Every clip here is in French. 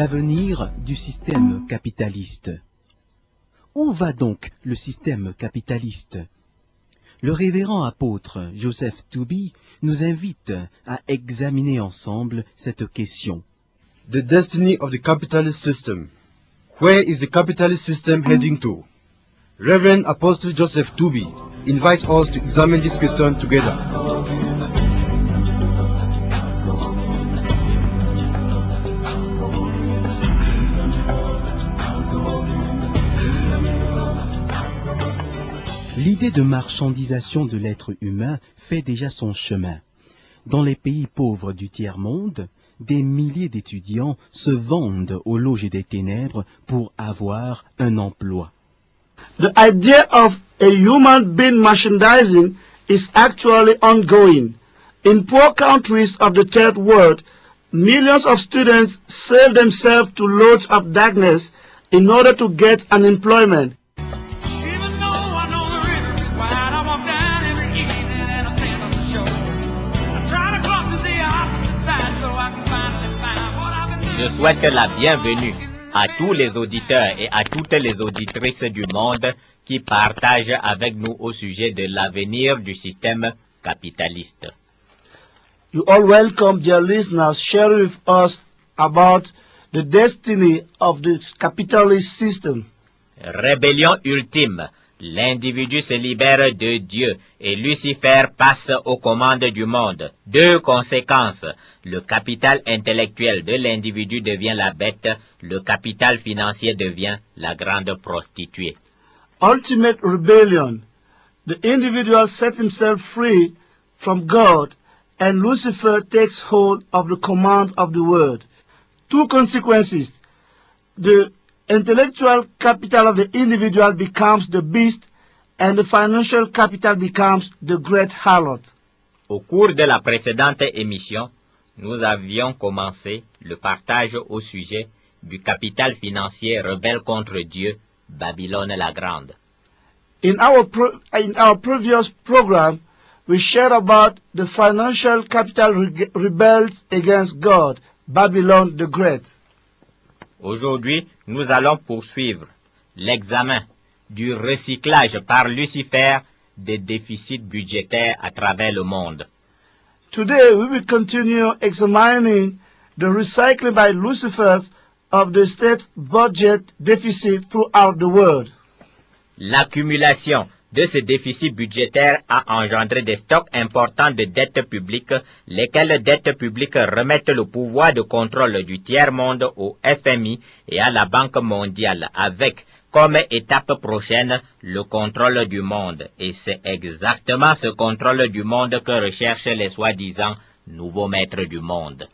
L'avenir du système capitaliste. Où va donc le système capitaliste? Le révérend apôtre Joseph Tooby nous invite à examiner ensemble cette question. The destiny of the capitalist system. Where is the capitalist system heading to? Reverend Apostle Joseph Tooby invites us to examine this question together. L'idée de marchandisation de l'être humain fait déjà son chemin. Dans les pays pauvres du tiers-monde, des milliers d'étudiants se vendent aux loges des ténèbres pour avoir un emploi. The idea of a human being merchandising is actually ongoing. In poor countries of the third world, millions of students sell themselves to lords of darkness in order to get an employment. Je souhaite la bienvenue à tous les auditeurs et à toutes les auditrices du monde qui partagent avec nous au sujet de l'avenir du système capitaliste. You all welcome, dear listeners, sharing with us about the destiny of the capitalist system. Rébellion ultime. L'individu se libère de Dieu et Lucifer passe aux commandes du monde. Deux conséquences. Le capital intellectuel de l'individu devient la bête, le capital financier devient la grande prostituée. Ultimate rebellion. The individual sets himself free from God and Lucifer takes hold of the command of the world. Two consequences. The intellectual capital of the individual becomes the beast and the financial capital becomes the great harlot. Au cours de la précédente émission, nous avions commencé le partage au sujet du capital financier rebelle contre Dieu, Babylone la Grande. In our previous program, we shared about the financial capital rebels against God, Babylon the Great. Aujourd'hui, nous allons poursuivre l'examen du recyclage par Lucifer des déficits budgétaires à travers le monde. Today, we will continue examining the recycling by Lucifer of the state budget deficit throughout the world. L'accumulation de ce déficit budgétaire a engendré des stocks importants de dettes publiques, lesquelles dettes publiques remettent le pouvoir de contrôle du tiers-monde au FMI et à la Banque mondiale, avec comme étape prochaine le contrôle du monde. Et c'est exactement ce contrôle du monde que recherchent les soi-disant nouveaux maîtres du monde.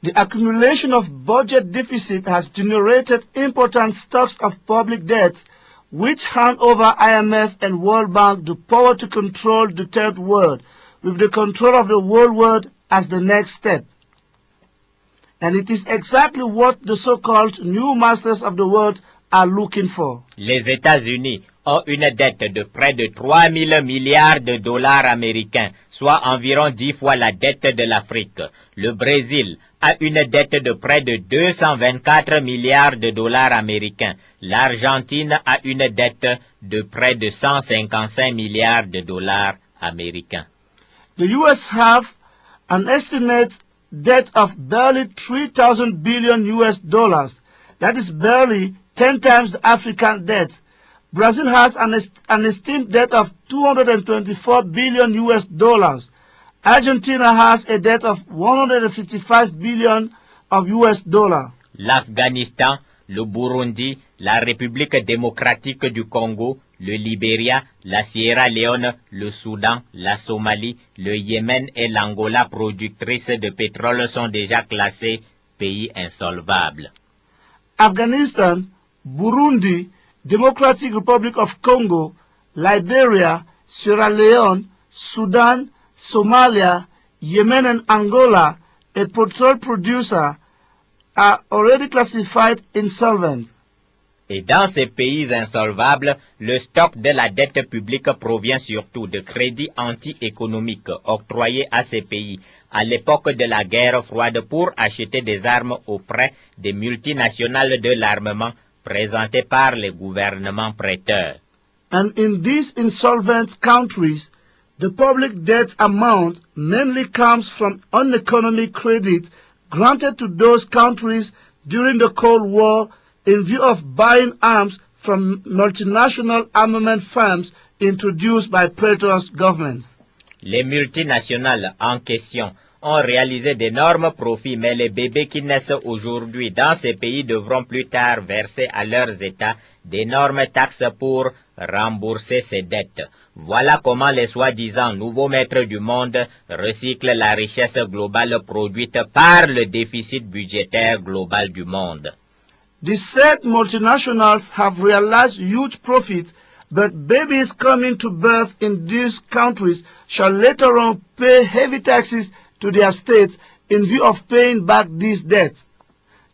The accumulation of budget deficit has generated important stocks of public debt, which hand over IMF and World Bank the power to control the third world, with the control of the whole world as the next step. And it is exactly what the so-called new masters of the world are looking for. Les États-Unis ont une dette de près de 3 000 milliards de dollars américains, soit environ 10 fois la dette de l'Afrique. Le Brésil a une dette de près de 224 milliards de dollars américains. L'Argentine a une dette de près de 155 milliards de dollars américains. The US have an estimated debt of barely 3,000 billion US dollars. That is barely 10 times the African debt. Brazil has an esteemed debt of 224 billion US dollars. Argentina has a debt of 155 billion of US dollars. L'Afghanistan, le Burundi, la République démocratique du Congo, le Libéria, la Sierra Leone, le Soudan, la Somalie, le Yémen et l'Angola productrices de pétrole sont déjà classés pays insolvables. Afghanistan, Burundi, Democratic Republic of Congo, Liberia, Sierra Leone, Sudan, Somalia, Yemen and Angola, a petrol producer, are already classified insolvent. Et dans ces pays insolvables, le stock de la dette publique provient surtout de crédits anti-économiques octroyés à ces pays à l'époque de la guerre froide pour acheter des armes auprès des multinationales de l'armement présentées par les gouvernements prêteurs. And in these insolvent countries, the public debt amount mainly comes from uneconomic credit granted to those countries during the Cold War in view of buying arms from multinational armament firms introduced by Pretorius governments. Les multinationales en question ont réalisé d'énormes profits, mais les bébés qui naissent aujourd'hui dans ces pays devront plus tard verser à leurs États d'énormes taxes pour rembourser ces dettes. Voilà comment les soi-disant nouveaux maîtres du monde recyclent la richesse globale produite par le déficit budgétaire global du monde. The said multinationals have realized huge profits, but babies coming to birth in these countries shall later on pay heavy taxes to their states in view of paying back these debts.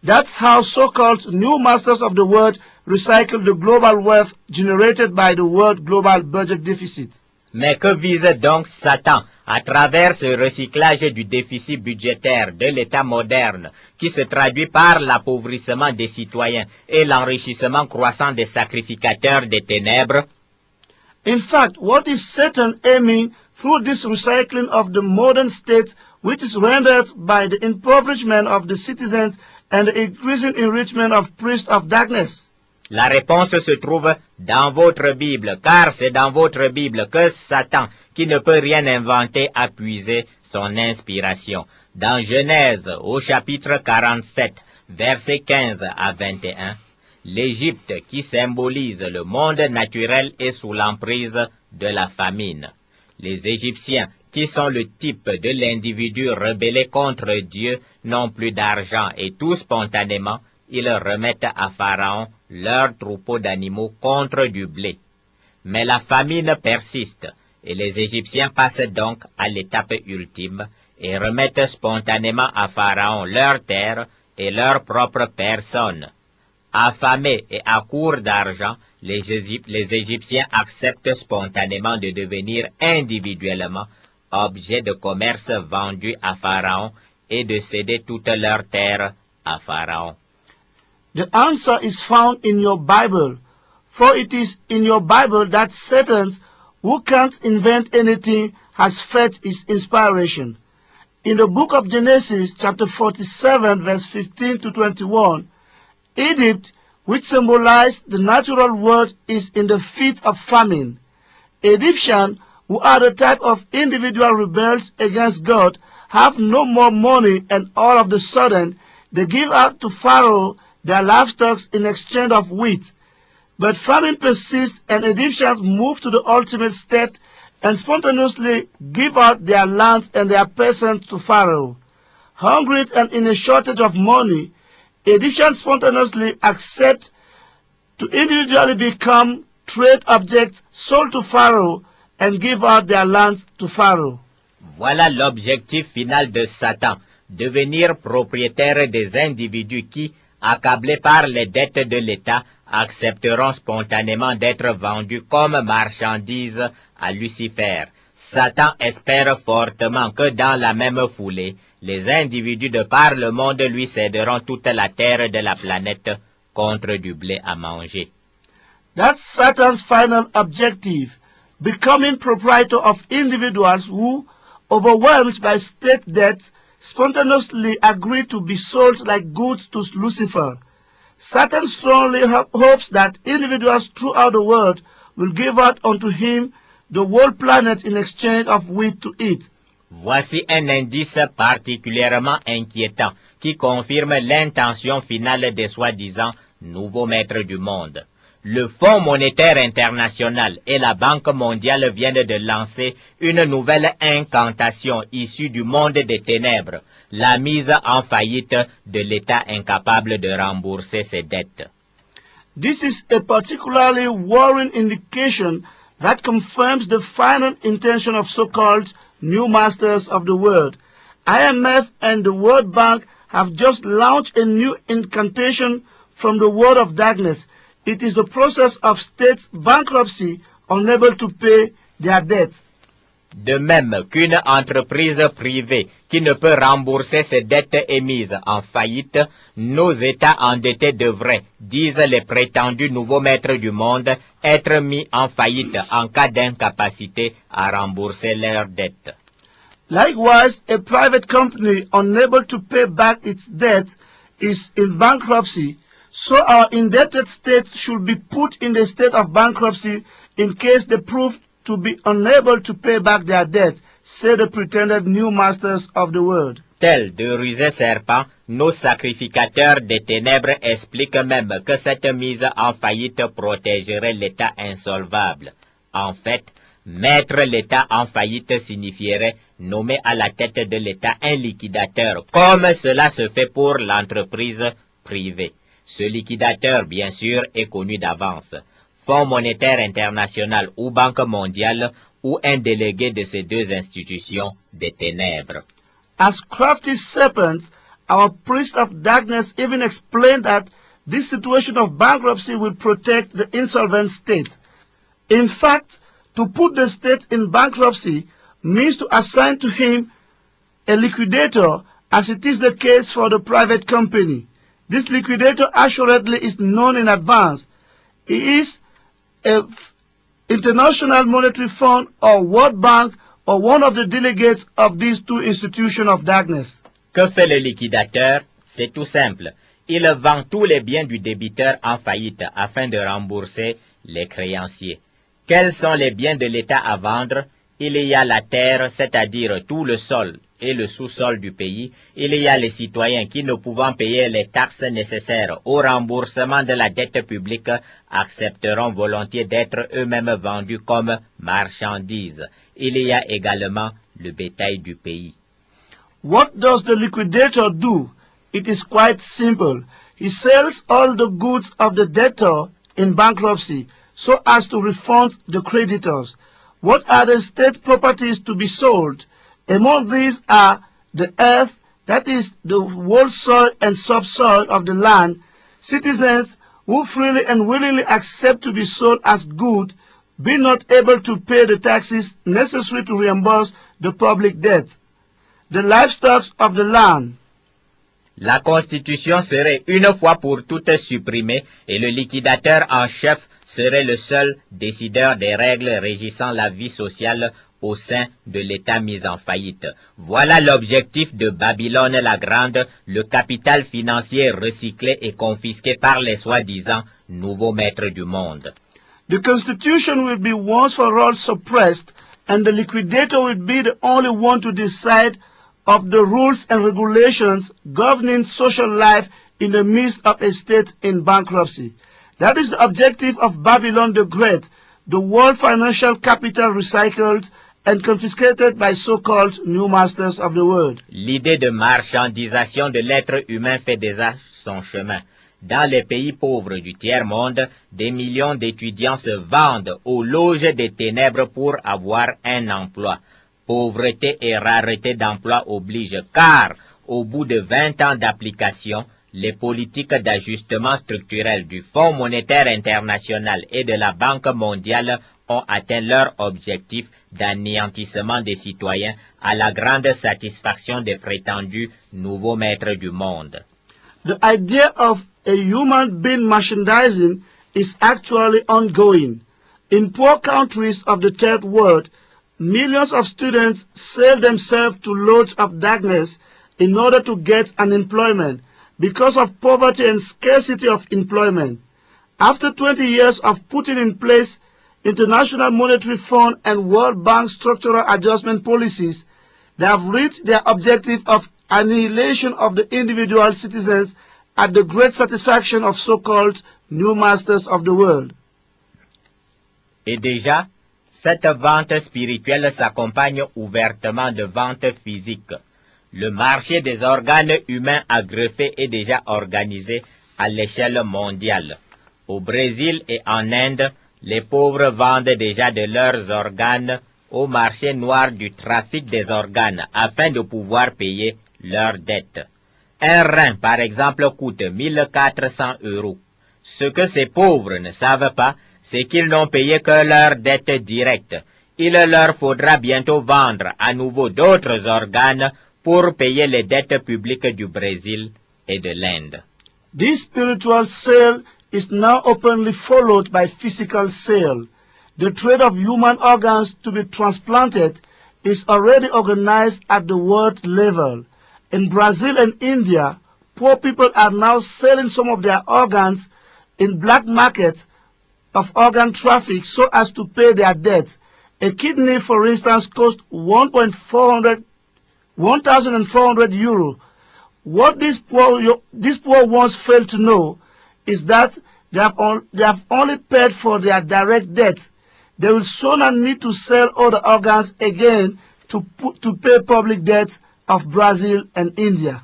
That's how so-called new masters of the world recycle the global wealth generated by the world global budget deficit. Mais que vise donc Satan à travers ce recyclage du déficit budgétaire de l'État moderne qui se traduit par l'appauvrissement des citoyens et l'enrichissement croissant des sacrificateurs des ténèbres? In fact, what is Satan aiming through this recycling of the modern state, which is rendered by the impoverishment of the citizens and the increasing enrichment of priests of darkness? La réponse se trouve dans votre Bible, car c'est dans votre Bible que Satan, qui ne peut rien inventer, a puisé son inspiration. Dans Genèse, au chapitre 47, versets 15 à 21, l'Égypte, qui symbolise le monde naturel, est sous l'emprise de la famine. Les Égyptiens, qui sont le type de l'individu rebellé contre Dieu, n'ont plus d'argent et tout spontanément, ils remettent à Pharaon leur troupeau d'animaux contre du blé. Mais la famine persiste et les Égyptiens passent donc à l'étape ultime et remettent spontanément à Pharaon leur terre et leur propre personne. Affamés et à court d'argent, les Égyptiens acceptent spontanément de devenir individuellement objets de commerce vendus à Pharaon et de céder toute leur terre à Pharaon. The answer is found in your Bible, for it is in your Bible that Satan, who can't invent anything, has fetched his inspiration. In the book of Genesis, chapter 47, verse 15 to 21, Egypt, which symbolized the natural world, is in the feet of famine. Egyptians, who are the type of individual rebels against God, have no more money, and all of a sudden they give out to Pharaoh their livestock in exchange of wheat. But famine persists, and Egyptians move to the ultimate step and spontaneously give out their lands and their peasants to Pharaoh. Hungry and in a shortage of money, Egyptians spontaneously accept to individually become trade objects sold to Pharaoh and give out their lands to Pharaoh. Voilà l'objectif final de Satan, devenir propriétaire des individus qui, accablés par les dettes de l'État, accepteront spontanément d'être vendus comme marchandises à Lucifer. Satan espère fortement que dans la même foulée, les individus de par le monde lui céderont toute la terre de la planète contre du blé à manger. That's Satan's final objective, becoming proprietor of individuals who, overwhelmed by state debt, spontaneously agree to be sold like goods to Lucifer. Satan strongly hopes that individuals throughout the world will give out unto him the whole planet in exchange of wheat to eat. Voici un indice particulièrement inquiétant qui confirme l'intention finale des soi-disant nouveaux maîtres du monde. Le Fonds monétaire international et la Banque mondiale viennent de lancer une nouvelle incantation issue du monde des ténèbres, la mise en faillite de l'État incapable de rembourser ses dettes. This is a particularly worrying indication that confirms the final intention of so-called new masters of the world. IMF and the World Bank have just launched a new incantation from the world of darkness, it is the process of state bankruptcy unable to pay their debt. De même qu'une entreprise privée qui ne peut rembourser ses dettes émises en faillite, nos États endettés devraient, disent les prétendus nouveaux maîtres du monde, être mis en faillite en cas d'incapacité à rembourser leurs dettes. Likewise, a private company unable to pay back its debt is in bankruptcy, so our indebted states should be put in the state of bankruptcy in case they prove to be unable to pay back their debt, say the pretended new masters of the world. Tels de rusés serpents, nos sacrificateurs des ténèbres expliquent même que cette mise en faillite protégerait l'État insolvable. En fait, mettre l'État en faillite signifierait nommer à la tête de l'État un liquidateur, comme cela se fait pour l'entreprise privée. Ce liquidateur, bien sûr, est connu d'avance. Fonds monétaire international ou Banque mondiale ou un délégué de ces deux institutions des ténèbres. As crafty serpents, our priest of darkness even explained that this situation of bankruptcy will protect the insolvent state. In fact, to put the state in bankruptcy means to assign to him a liquidator, as it is the case for the private company. This liquidator assuredly is known in advance. He is International Monetary Fund or World Bank or one of the delegates of these two institutions of darkness. Que fait le liquidateur? C'est tout simple. Il vend tous les biens du débiteur en faillite afin de rembourser les créanciers. Quels sont les biens de l'État à vendre? Il y a la terre, c'est-à-dire tout le sol et le sous-sol du pays. Il y a les citoyens qui, ne pouvant payer les taxes nécessaires au remboursement de la dette publique, accepteront volontiers d'être eux-mêmes vendus comme marchandises. Il y a également le bétail du pays. What does the liquidator do? It is quite simple. He sells all the goods of the debtor in bankruptcy so as to refund the creditors. What are the state properties to be sold? Among these are the earth, that is the whole soil and subsoil of the land, citizens who freely and willingly accept to be sold as good, be not able to pay the taxes necessary to reimburse the public debt, the livestock of the land. La Constitution serait une fois pour toutes supprimée et le liquidateur en chef serait le seul décideur des règles régissant la vie sociale au sein de l'État mis en faillite. Voilà l'objectif de Babylone la Grande, le capital financier recyclé et confisqué par les soi-disant nouveaux maîtres du monde. The Constitution will be once for all suppressed, and the liquidator will be the only one to decide of the rules and regulations governing social life in the midst of a state in bankruptcy. That is the objective of Babylon the Great, the world financial capital recycled and confiscated by so-called new masters of the world. L'idée de marchandisation de l'être humain fait déjà son chemin. Dans les pays pauvres du tiers-monde, des millions d'étudiants se vendent aux loges des ténèbres pour avoir un emploi. Pauvreté et rareté d'emploi obligent, car au bout de 20 ans d'application, les politiques d'ajustement structurel du Fonds monétaire international et de la Banque mondiale ont atteint leur objectif d'anéantissement des citoyens à la grande satisfaction des prétendus nouveaux maîtres du monde. The idea of a human being merchandising is actually ongoing. In poor countries of the third world, millions of students sell themselves to lords of darkness in order to get an employment because of poverty and scarcity of employment. After 20 years of putting in place International Monetary Fund and World Bank structural adjustment policies, they have reached their objective of annihilation of the individual citizens at the great satisfaction of so-called new masters of the world. Et déjà, cette vente spirituelle s'accompagne ouvertement de ventes physiques. Le marché des organes humains à greffer est déjà organisé à l'échelle mondiale. Au Brésil et en Inde, les pauvres vendent déjà de leurs organes au marché noir du trafic des organes afin de pouvoir payer leurs dettes. Un rein, par exemple, coûte 1400 €. Ce que ces pauvres ne savent pas, c'est qu'ils n'ont payé que leurs dettes directes. Il leur faudra bientôt vendre à nouveau d'autres organes pour payer les dettes publiques du Brésil et de l'Inde. This spiritual sale is now openly followed by physical sale. The trade of human organs to be transplanted is already organized at the world level. In Brazil and India, poor people are now selling some of their organs in black markets of organ traffic so as to pay their debts. A kidney, for instance, costs 1,400 euro. What these poor ones fail to know is that they have only paid for their direct debts. They will sooner need to sell all the organs again to pay public debts of Brazil and India.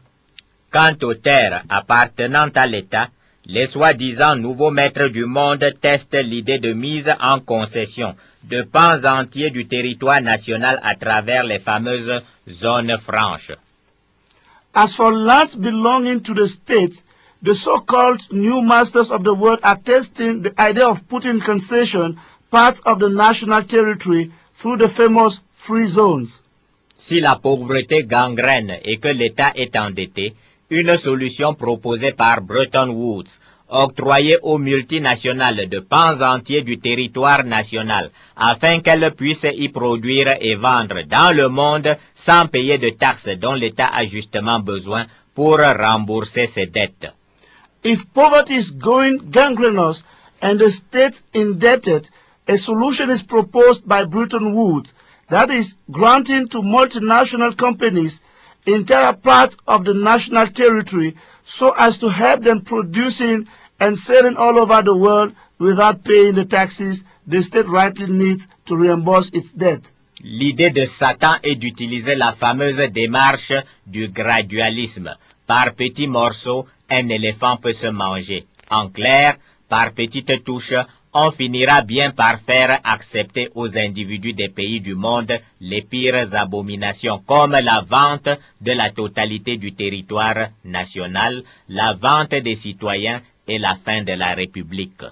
Quant aux terres appartenant à l'État, les soi-disant nouveaux maîtres du monde testent l'idée de mise en concession de pans entiers du territoire national à travers les fameuses zones franches. As for lands belonging to the state, the so-called new masters of the world are testing the idea of putting in concession parts of the national territory through the famous free zones. Si la pauvreté gangrène et que l'État est endetté, une solution proposée par Bretton Woods, octroyer aux multinationales de pans entiers du territoire national afin qu'elles puissent y produire et vendre dans le monde sans payer de taxes dont l'État a justement besoin pour rembourser ses dettes. If poverty is going gangrenous and the state indebted, a solution is proposed by Bretton Woods, that is, granting to multinational companies entire parts of the national territory so as to help them producing and selling all over the world without paying the taxes the state rightly needs to reimburse its debt. L'idée de Satan est d'utiliser la fameuse démarche du gradualisme. Par petits morceaux, un éléphant peut se manger. En clair, par petites touches, on finira bien par faire accepter aux individus des pays du monde les pires abominations comme la vente de la totalité du territoire national, la vente des citoyens et la fin de la République.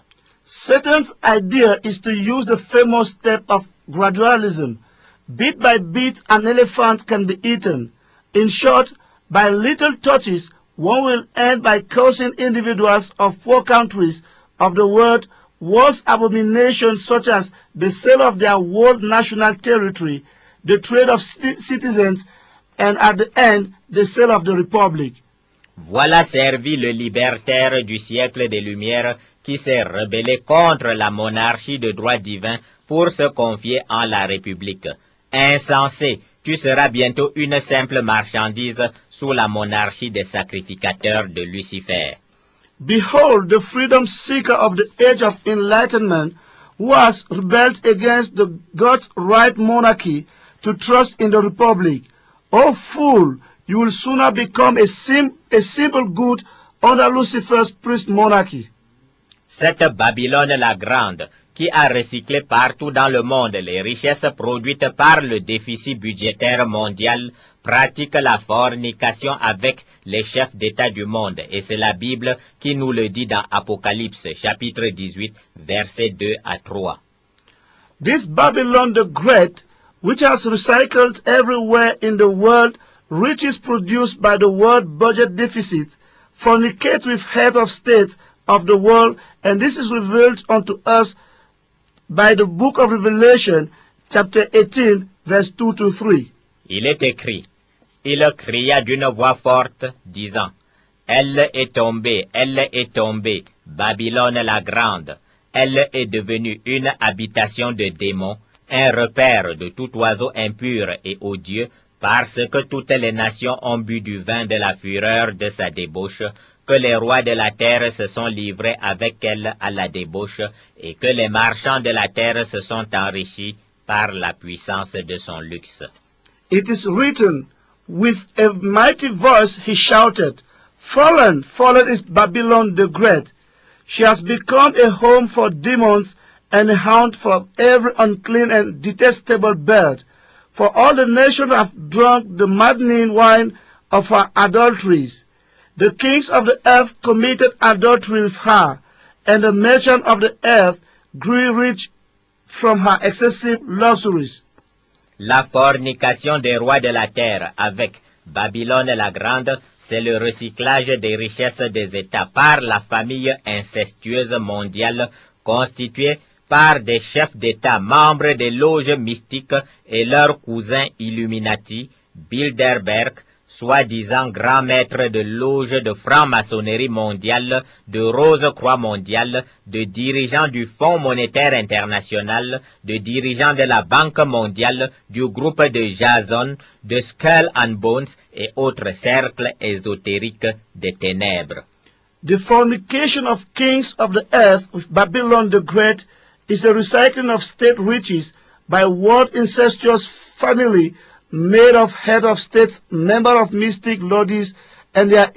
Satan's idea is to use the famous step of gradualism. Bit by bit, an elephant can be eaten. In short, by little touches, one will end by causing individuals of poor countries of the world worse abominations such as the sale of their whole national territory, the trade of citizens, and at the end, the sale of the republic. Voilà servi le libertaire du siècle des Lumières qui s'est rebellé contre la monarchie de droit divin pour se confier en la République. Insensé, tu seras bientôt une simple marchandise sous la monarchie des sacrificateurs de Lucifer. Behold the freedom seeker of the age of enlightenment who has rebelled against the God's right monarchy to trust in the republic. O fool, you will sooner become a simple good under Lucifer's priest monarchy. Cette Babylone la Grande, qui a recyclé partout dans le monde les richesses produites par le déficit budgétaire mondial, pratique la fornication avec les chefs d'État du monde. Et c'est la Bible qui nous le dit dans Apocalypse, chapitre 18, versets 2 à 3. This Babylon the Great, which has recycled everywhere in the world riches produced by the world budget deficit, fornicates with head of state of the world, and this is revealed unto us by the book of Revelation, chapter 18, verse 2 to 3. Il est écrit, il cria d'une voix forte, disant, elle est tombée, Babylone la Grande. Elle est devenue une habitation de démons, un repère de tout oiseau impur et odieux, parce que toutes les nations ont bu du vin de la fureur de sa débauche, que les rois de la terre se sont livrés avec elle à la débauche, et que les marchands de la terre se sont enrichis par la puissance de son luxe. It is written, with a mighty voice he shouted, Fallen, fallen is Babylon the Great. She has become a home for demons and a haunt for every unclean and detestable bird. For all the nations have drunk the maddening wine of her adulteries. The kings of the earth committed adultery with her, and the merchant of the earth grew rich from her excessive luxuries. La fornication des rois de la terre avec Babylone la Grande, c'est le recyclage des richesses des États par la famille incestueuse mondiale constituée par des chefs d'État membres des loges mystiques et leurs cousins Illuminati, Bilderberg, soi-disant grand maître de loge de franc-maçonnerie mondiale, de Rose-Croix mondiale, de dirigeants du Fonds monétaire international, de dirigeants de la Banque mondiale, du groupe de Jason, de Skull and Bones et autres cercles ésotériques des ténèbres. The fornication of kings of the earth with Babylon the Great is the recycling of state riches by world incestuous family made of head of state, member of mystic lodges, and their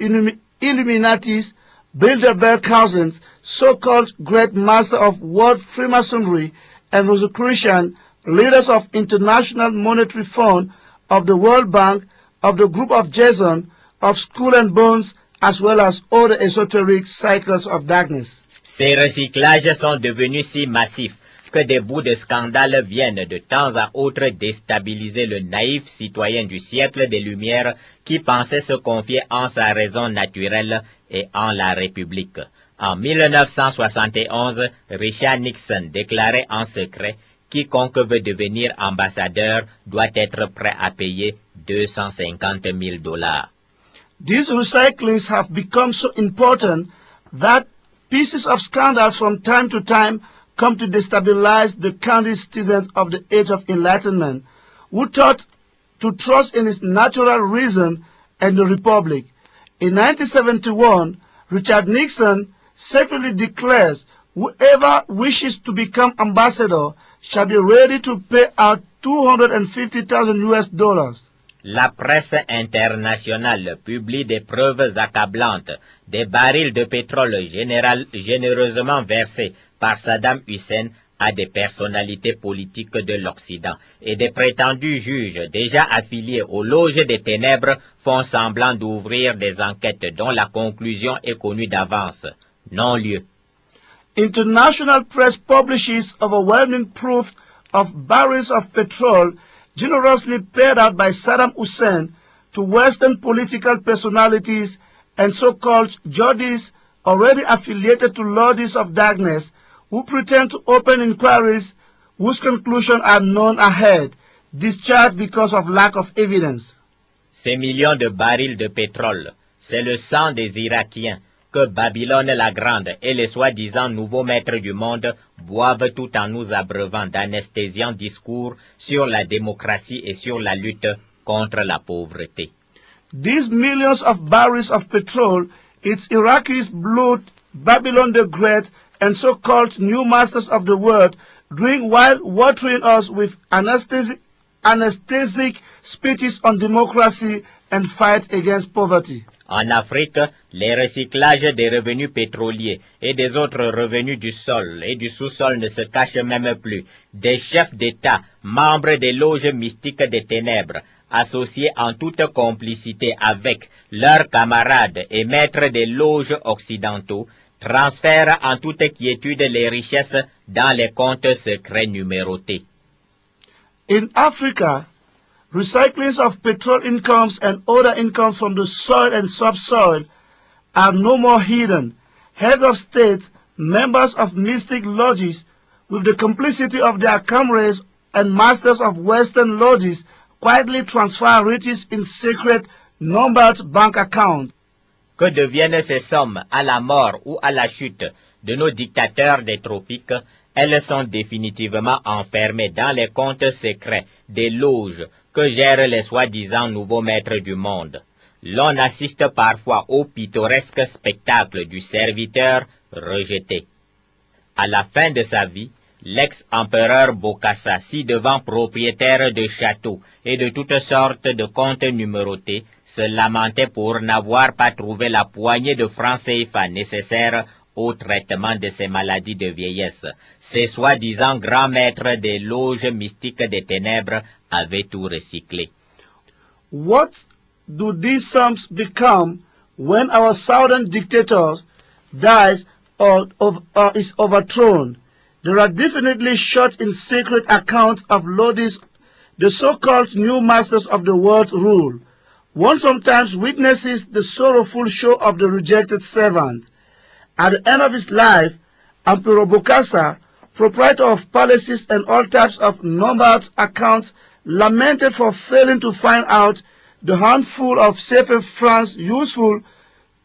Illuminatis, Bilderberg cousins, so-called great master of world Freemasonry and Rosicrucian, leaders of International Monetary Fund, of the World Bank, of the group of Jason, of Skull and Bones, as well as other esoteric cycles of darkness. Ces recyclages sont devenus si massifs que des bouts de scandale viennent de temps à autre déstabiliser le naïf citoyen du siècle des Lumières qui pensait se confier en sa raison naturelle et en la République. En 1971, Richard Nixon déclarait en secret « Quiconque veut devenir ambassadeur doit être prêt à payer $250,000. » These recyclings have become so important that pieces of scandal from time to time come to destabilize the candid citizens of the Age of Enlightenment, who thought to trust in its natural reason and the Republic. In 1971, Richard Nixon secretly declares whoever wishes to become ambassador shall be ready to pay out $250,000. La presse internationale publie des preuves accablantes, des barils de pétrole généreusement versés par Saddam Hussein à des personnalités politiques de l'Occident et des prétendus juges déjà affiliés aux loges des ténèbres font semblant d'ouvrir des enquêtes dont la conclusion est connue d'avance. Non-lieu. International press publishes overwhelming proof of barrels of petrol generously paid out by Saddam Hussein to Western political personalities and so-called judges already affiliated to lords of darkness who pretend to open inquiries whose conclusions are known ahead, discharged because of lack of evidence. Ces millions de barils de pétrole, c'est le sang des Irakiens que Babylone la Grande et les soi-disant nouveaux maîtres du monde boivent tout en nous abreuvant d'anesthésiants discours sur la démocratie et sur la lutte contre la pauvreté. These millions of barrels of petrol, its Iraqis' blood, Babylon the Great, and so-called new masters of the world, drink while watering us with anesthetic speeches on democracy and fight against poverty. En Afrique, les recyclages des revenus pétroliers et des autres revenus du sol et du sous-sol ne se cachent même plus. Des chefs d'État, membres des loges mystiques des ténèbres, associés en toute complicité avec leurs camarades et maîtres des loges occidentaux, transfèrent en toute quiétude les richesses dans les comptes secrets numérotés. In Africa, recyclings of petrol incomes and other incomes from the soil and subsoil are no more hidden. Heads of state, members of mystic lodges, with the complicity of their comrades and masters of Western lodges, quietly transfer riches in secret, numbered bank accounts. Que deviennent ces sommes à la mort ou à la chute de nos dictateurs des tropiques? Elles sont définitivement enfermées dans les comptes secrets des loges que gèrent les soi-disant nouveaux maîtres du monde. L'on assiste parfois au pittoresque spectacle du serviteur rejeté. À la fin de sa vie, l'ex-empereur Bokassa, ci-devant propriétaire de châteaux et de toutes sortes de comptes numérotés, se lamentait pour n'avoir pas trouvé la poignée de francs CFA nécessaire au traitement de ses maladies de vieillesse. Ces soi-disant grands maîtres des loges mystiques des ténèbres avaient tout recyclé. What do these sums become when our southern dictator dies is overthrown. There are definitely short in secret accounts of Lodis, the so-called new masters of the world rule. One sometimes witnesses the sorrowful show of the rejected servant. At the end of his life, Emperor Bokassa, proprietor of palaces and all types of numbered accounts, lamented for failing to find out the handful of CFA francs useful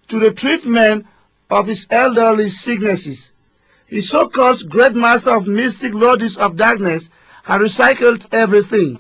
to the treatment of his elderly sicknesses. His so-called great master of mystic lords of darkness had recycled everything.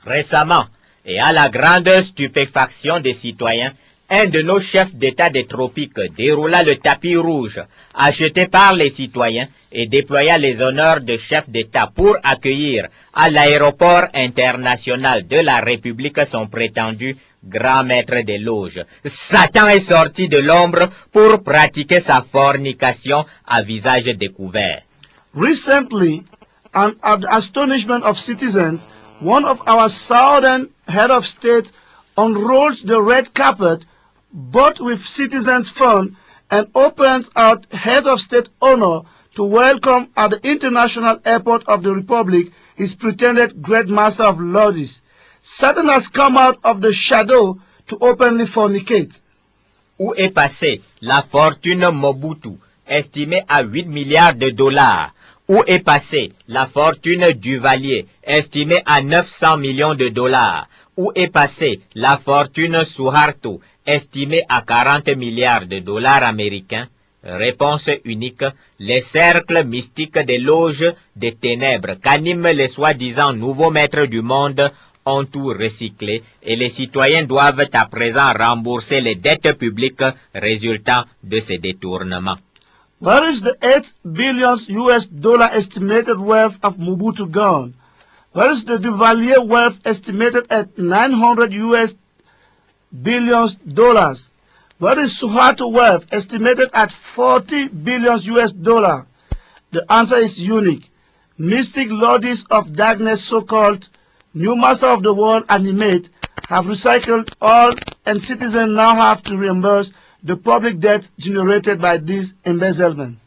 Récemment, et à la grande stupéfaction des citoyens, un de nos chefs d'État des tropiques déroula le tapis rouge, acheté par les citoyens, et déploya les honneurs de chef d'État pour accueillir à l'aéroport international de la République son prétendu grand maître des loges. Satan est sorti de l'ombre pour pratiquer sa fornication à visage découvert. Recently, and at the astonishment of citizens, one of our southern head of state unrolled the red carpet, bought with citizens' fund, and opened out head of state honor to welcome at the international airport of the Republic his pretended great master of lords. Satan has come out of the shadow to openly fornicate. Où est passée la fortune Mobutu, estimée à 8 milliards de dollars? Où est passée la fortune Duvalier, estimée à 900 millions de dollars? Où est passée la fortune Suharto, estimée à 40 milliards de dollars américains? Réponse unique, les cercles mystiques des loges des ténèbres qu'animent les soi-disant nouveaux maîtres du monde ont tout recyclé et les citoyens doivent à présent rembourser les dettes publiques résultant de ces détournements. Where is the 8 billion US dollar estimated wealth of Mobutu gone? Where is the Duvalier wealth estimated at 900 US billion dollars? Where is Suharto wealth estimated at 40 billion US dollar? The answer is unique. Mystic lords of darkness, so-called new master of the world animate, have recycled all, and citizens now have to reimburse the public debt generated by this embezzlement.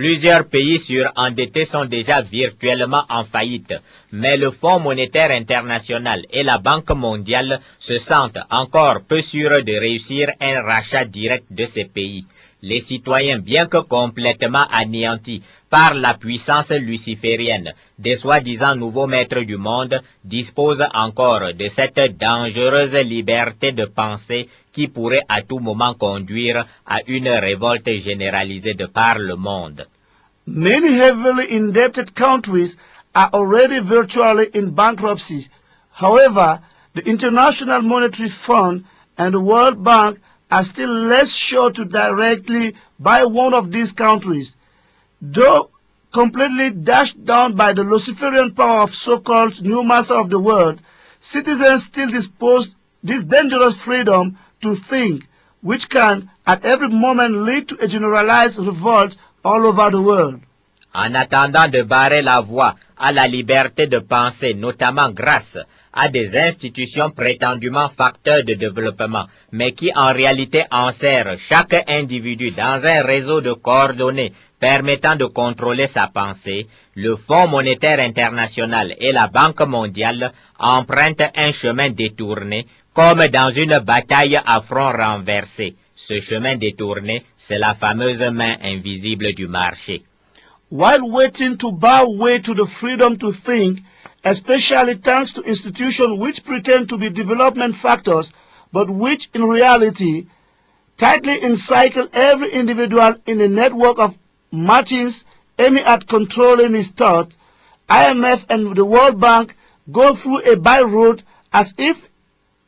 Plusieurs pays surendettés sont déjà virtuellement en faillite, mais le Fonds monétaire international et la Banque mondiale se sentent encore peu sûrs de réussir un rachat direct de ces pays. Les citoyens, bien que complètement anéantis par la puissance luciférienne des soi-disant nouveaux maîtres du monde, disposent encore de cette dangereuse liberté de pensée qui pourrait à tout moment conduire à une révolte généralisée de par le monde. Many heavily indebted countries are already virtually in bankruptcy. However, the International Monetary Fund and the World Bank are still less sure to directly buy one of these countries. Though completely dashed down by the Luciferian power of so-called new master of the world, citizens still dispose this dangerous freedom to think, which can at every moment lead to a generalized revolt all over the world. En attendant de barrer la voie à la liberté de penser, notamment grâce à des institutions prétendument facteurs de développement, mais qui en réalité enserrent chaque individu dans un réseau de coordonnées permettant de contrôler sa pensée, le Fonds monétaire international et la Banque mondiale empruntent un chemin détourné, comme dans une bataille à front renversé. Ce chemin détourné, c'est la fameuse main invisible du marché. While waiting to bow way to the freedom to think, especially thanks to institutions which pretend to be development factors, but which in reality tightly encircle every individual in a network of machines aiming at controlling his thought, IMF and the World Bank go through a by-road as if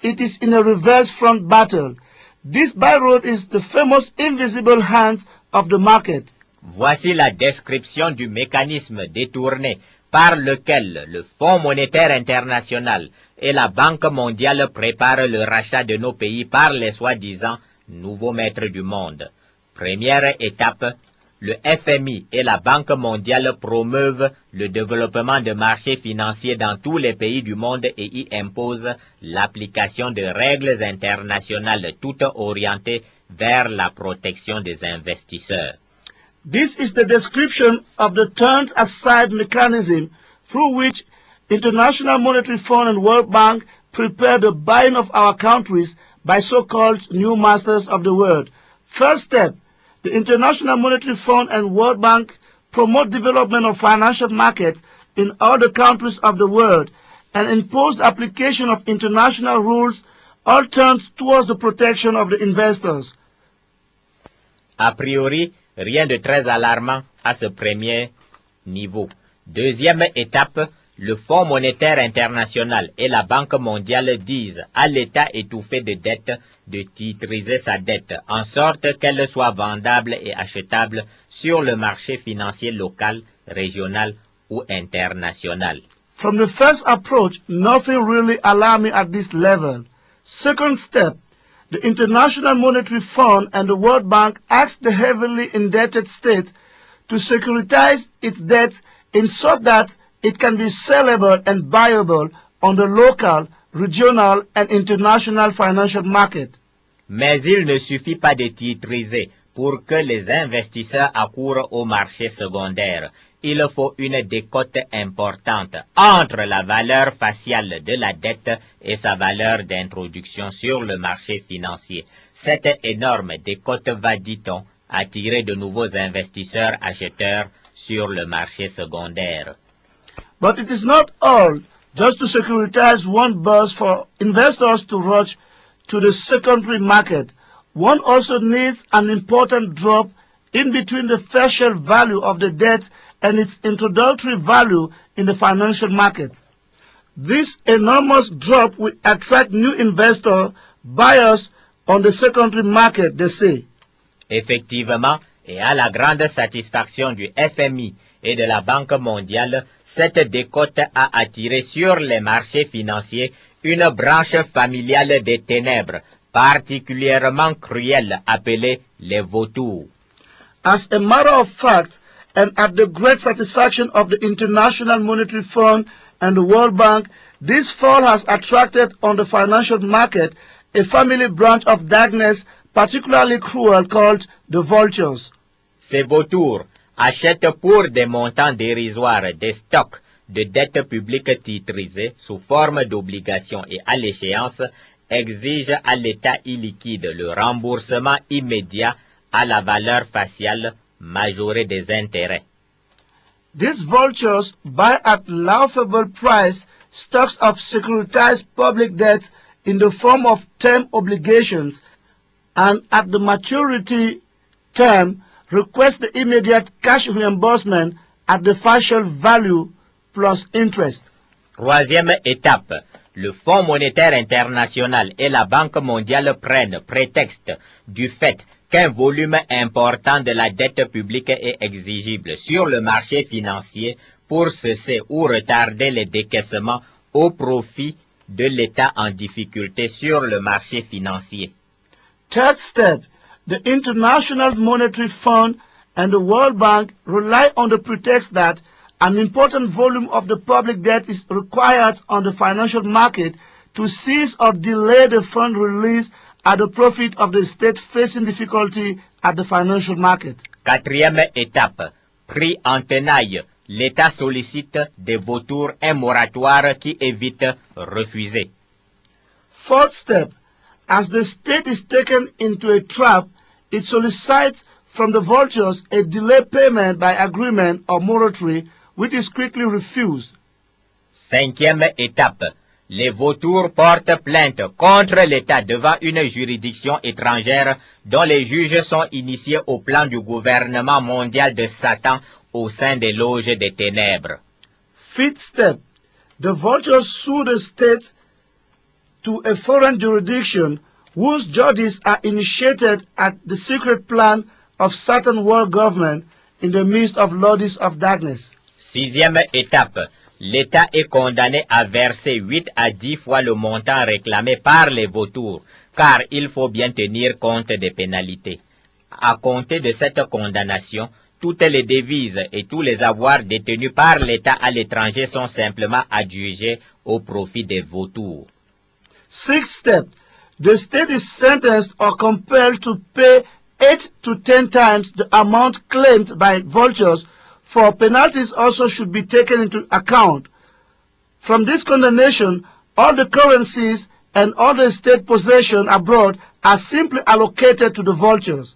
it is in a reverse front battle. This by-road is the famous invisible hands of the market. Voici la description du mécanisme détourné par lequel le Fonds monétaire international et la Banque mondiale préparent le rachat de nos pays par les soi-disant nouveaux maîtres du monde. Première étape, le FMI et la Banque mondiale promeuvent le développement de marchés financiers dans tous les pays du monde et y imposent l'application de règles internationales toutes orientées vers la protection des investisseurs. This is the description of the turned-aside mechanism through which International Monetary Fund and World Bank prepare the buying of our countries by so-called new masters of the world. First step, the International Monetary Fund and World Bank promote development of financial markets in all the countries of the world and impose the application of international rules, all turned towards the protection of the investors. A priori, rien de très alarmant à ce premier niveau. Deuxième étape, le Fonds monétaire international et la Banque mondiale disent à l'État étouffé de dette de titriser sa dette en sorte qu'elle soit vendable et achetable sur le marché financier local, régional ou international. From the first approach, nothing really alarming at this level. Second step, the International Monetary Fund and the World Bank asked the heavily indebted state to securitize its debt in so that it can be sellable and buyable on the local, regional and international financial market. Mais il ne suffit pas de titriser pour que les investisseurs accourent au marché secondaire. Il faut une décote importante entre la valeur faciale de la dette et sa valeur d'introduction sur le marché financier. Cette énorme décote va, dit-on, attirer de nouveaux investisseurs acheteurs sur le marché secondaire. But it is not all just to securitize one bus for investors to rush to the secondary market. One also needs an important drop in between the facial value of the debt and its introductory value in the financial market. This enormous drop will attract new investor buyers on the secondary market, they say. Effectivement, et à la grande satisfaction du FMI et de la Banque mondiale, cette décote a attiré sur les marchés financiers une branche familiale des ténèbres, particulièrement cruelle, appelée les vautours. As a matter of fact, and at the great satisfaction of the International Monetary Fund and the World Bank, this fall has attracted on the financial market a family branch of darkness particularly cruel called the vultures. Ces vautours achètent pour des montants dérisoires des stocks de dettes publiques titrisées sous forme d'obligations et à l'échéance, exigent à l'État illiquide le remboursement immédiat à la valeur faciale majorée des intérêts. These vultures buy at laughable price stocks of securitized public debt in the form of term obligations and at the maturity term request the immediate cash reimbursement at the facial value plus interest. Troisième étape, le Fonds monétaire international et la Banque mondiale prennent prétexte du fait qu'un volume important de la dette publique est exigible sur le marché financier pour cesser ou retarder les décaissements au profit de l'État en difficulté sur le marché financier. Third step, the International Monetary Fund and the World Bank rely on the pretext that an important volume of the public debt is required on the financial market to seize or delay the fund release at the profit of the state facing difficulty at the financial market. Quatrième étape, pris en tenaille, l'État sollicite des vautours un moratoire qui est vite refusé. Fourth step, as the state is taken into a trap, it solicits from the vultures a delay payment by agreement or moratory, which is quickly refused. Cinquième étape, les vautours portent plainte contre l'État devant une juridiction étrangère dont les juges sont initiés au plan du gouvernement mondial de Satan au sein des loges des ténèbres. Fifth step, the vultures sue the state to a foreign jurisdiction whose judges are initiated at the secret plan of Satan world government in the midst of lords of darkness. Sixième étape, l'État est condamné à verser 8 à 10 fois le montant réclamé par les vautours, car il faut bien tenir compte des pénalités. À compter de cette condamnation, toutes les devises et tous les avoirs détenus par l'État à l'étranger sont simplement adjugés au profit des vautours. Sixth step, the state is sentenced or compelled to pay 8 to 10 times the amount claimed by vultures, for penalties also should be taken into account. From this condemnation, all the currencies and all the state possession abroad are simply allocated to the vultures.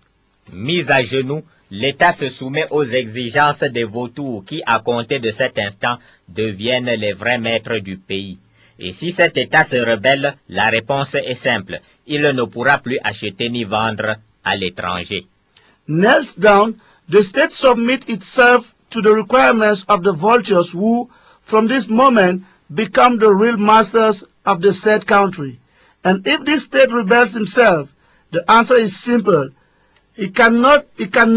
Mis à genoux, l'État se soumet aux exigences des vautours qui, à compter de cet instant, deviennent les vrais maîtres du pays. Et si cet État se rebelle, la réponse est simple. Il ne pourra plus acheter ni vendre à l'étranger. Knelt down, the state submit itself to the requirements of the vultures who, from this moment, become the real masters of the said country. And if this state rebels himself, the answer is simple. He can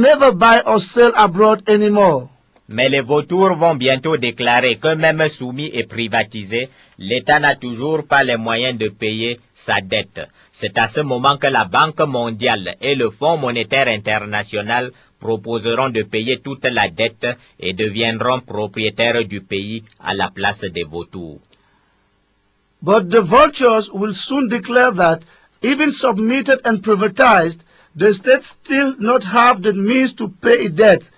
never buy or sell abroad anymore. Mais les vautours vont bientôt déclarer que même soumis et privatisé, l'État n'a toujours pas les moyens de payer sa dette. C'est à ce moment que la Banque mondiale et le Fonds monétaire international proposeront de payer toute la dette et deviendront propriétaires du pays à la place des vautours. But the vultures will soon declare that, even submitted and privatized, the state still not have the means to pay its debt.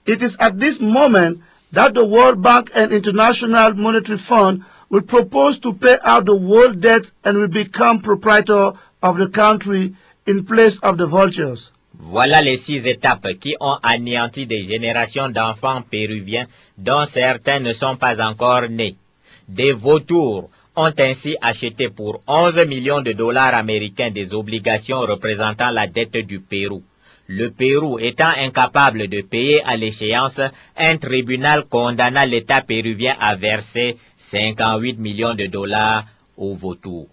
It is at this moment that the World Bank and International Monetary Fund will propose to pay out the world debt and will become proprietor of the country in place of the vultures. Voilà les 6 étapes qui ont anéanti des générations d'enfants péruviens dont certains ne sont pas encore nés. Des vautours ont ainsi acheté pour 11 millions de dollars américains des obligations représentant la dette du Pérou. Le Pérou étant incapable de payer à l'échéance, un tribunal condamna l'État péruvien à verser 58 millions de dollars aux vautours.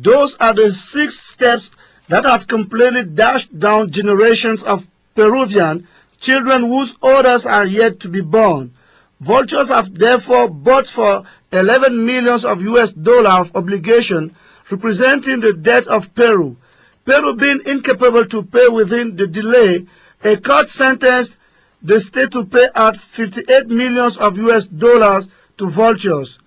Those are the 6 steps that have completely dashed down generations of Peruvian children whose orders are yet to be born. Vultures have therefore bought for 11 millions of US dollars of obligation representing the debt of Peru. Peru being incapable to pay within the delay, a court sentenced the state to pay out 58 millions of US dollars to vultures.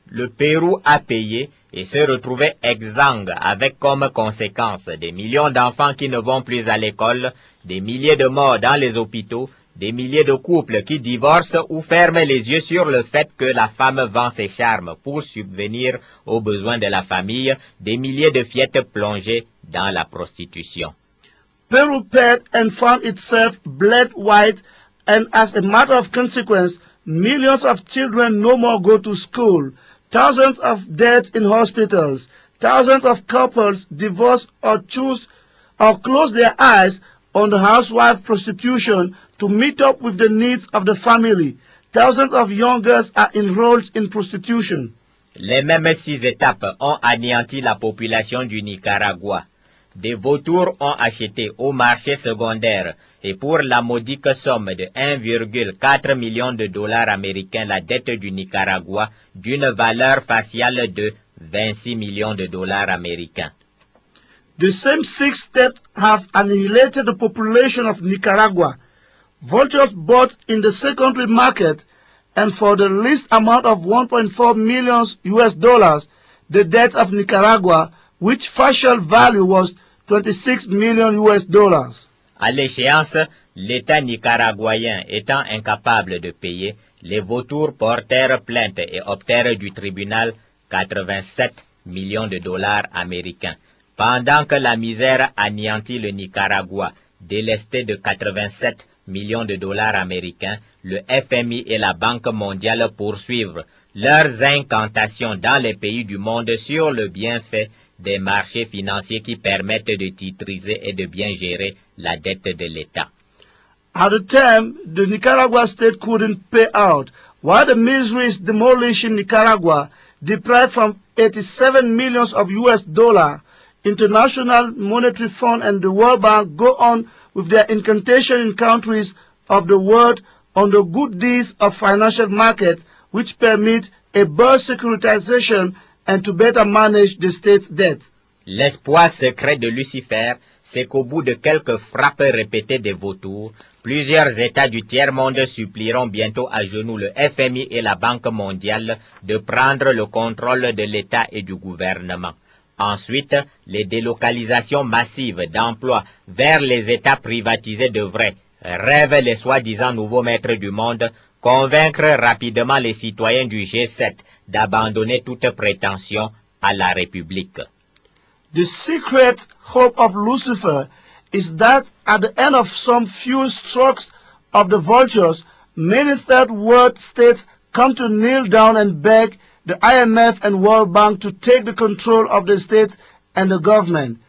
Le Pérou a payé et se retrouvait exsangue avec comme conséquence des millions d'enfants qui ne vont plus à l'école, des milliers de morts dans les hôpitaux, des milliers de couples qui divorcent ou ferment les yeux sur le fait que la femme vend ses charmes pour subvenir aux besoins de la famille, des milliers de fillettes plongées dans la prostitution. Peru paid and found itself bled white, and as a matter of consequence, millions of children no more go to school, thousands of deaths in hospitals, thousands of couples divorce or choose or close their eyes on the housewife prostitution to meet up with the needs of the family. Thousands of young girls are enrolled in prostitution. Les mêmes 6 étapes ont anéanti la population du Nicaragua. Des vautours ont acheté au marché secondaire et pour la modique somme de 1,4 million de dollars américains la dette du Nicaragua d'une valeur faciale de 26 millions de dollars américains. The same 6 steps have annihilated the population of Nicaragua. Vultures bought in the secondary market, and for the least amount of 1.4 million US dollars, the debt of Nicaragua, which facial value was 26 million US dollars. À l'échéance, l'État nicaraguayen étant incapable de payer, les vautours portèrent plainte et obtinrent du tribunal 87 millions de dollars américains. Pendant que la misère anéantit le Nicaragua, délesté de 87 millions de dollars américains, le FMI et la Banque mondiale poursuivent leurs incantations dans les pays du monde sur le bienfait des marchés financiers qui permettent de titriser et de bien gérer la dette de l'État. At the time, the Nicaragua state couldn't pay out, while the misery is demolishing Nicaragua, deprived from 87 millions of US dollars. International Monetary Fund and the World Bank go on with their incantation in countries of the world on the good deeds of financial markets which permit a burst securitization and to better manage the state's debt. L'espoir secret de Lucifer, c'est qu'au bout de quelques frappes répétées des vautours, plusieurs États du tiers-monde supplieront bientôt à genoux le FMI et la Banque mondiale de prendre le contrôle de l'État et du gouvernement. Ensuite, les délocalisations massives d'emplois vers les États privatisés devraient, rêvent les soi-disant nouveaux maîtres du monde, convaincre rapidement les citoyens du G7 d'abandonner toute prétention à la République. The secret hope of Lucifer is that at the end of some few strokes of the vultures, many third world states come to kneel down and beg the IMF and World Bank to take the control of the state and the government.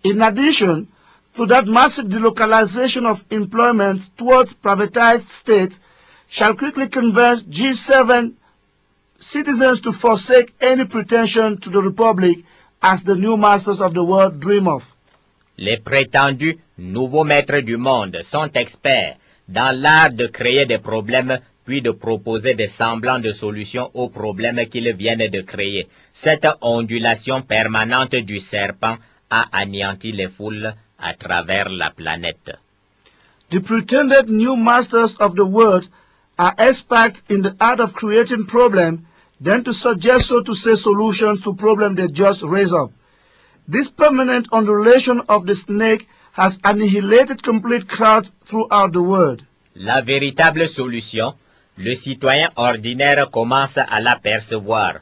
In addition to that, massive delocalization of employment towards privatized states shall quickly convince G7 citizens to forsake any pretension to the Republic as the new masters of the world dream of. Les prétendus nouveaux maîtres du monde sont experts dans l'art de créer des problèmes puis de proposer des semblants de solutions aux problèmes qu'ils viennent de créer. Cette ondulation permanente du serpent a anéanti les foules à travers la planète. The pretended new masters of the world are experts in the art of creating problems, then to suggest, so to say, solutions to problems they just raise up. This permanent undulation of the snake has annihilated complete crowds throughout the world. La véritable solution, le citoyen ordinaire commence à l'apercevoir.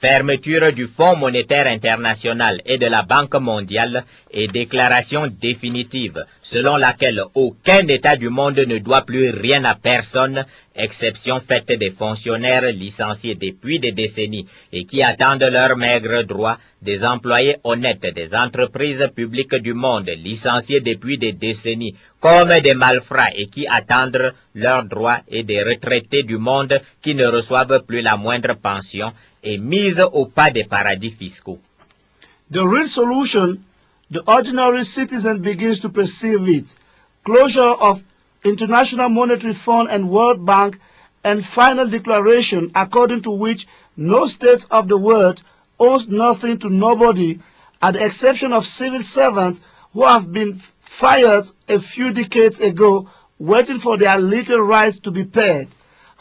Fermeture du Fonds monétaire international et de la Banque mondiale et déclaration définitive selon laquelle aucun État du monde ne doit plus rien à personne, exception faite des fonctionnaires licenciés depuis des décennies et qui attendent leurs maigres droits, des employés honnêtes des entreprises publiques du monde licenciés depuis des décennies comme des malfrats et qui attendent leurs droits, et des retraités du monde qui ne reçoivent plus la moindre pension et mise au pas des paradis fiscaux. The real solution, the ordinary citizen begins to perceive it. Closure of International Monetary Fund and World Bank, and final declaration according to which no state of the world owes nothing to nobody, at the exception of civil servants who have been fired a few decades ago, waiting for their little rights to be paid.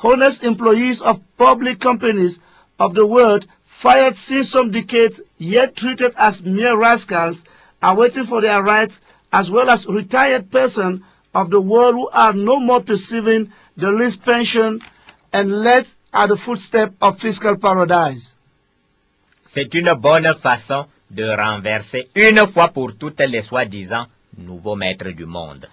Honest employees of public companies of the world, fired since some decades, yet treated as mere rascals, are waiting for their rights, as well as retired persons of the world who are no more perceiving the least pension and led at the footstep of fiscal paradise. C'est une bonne façon de renverser une fois pour toutes les soi-disant nouveaux maîtres du monde.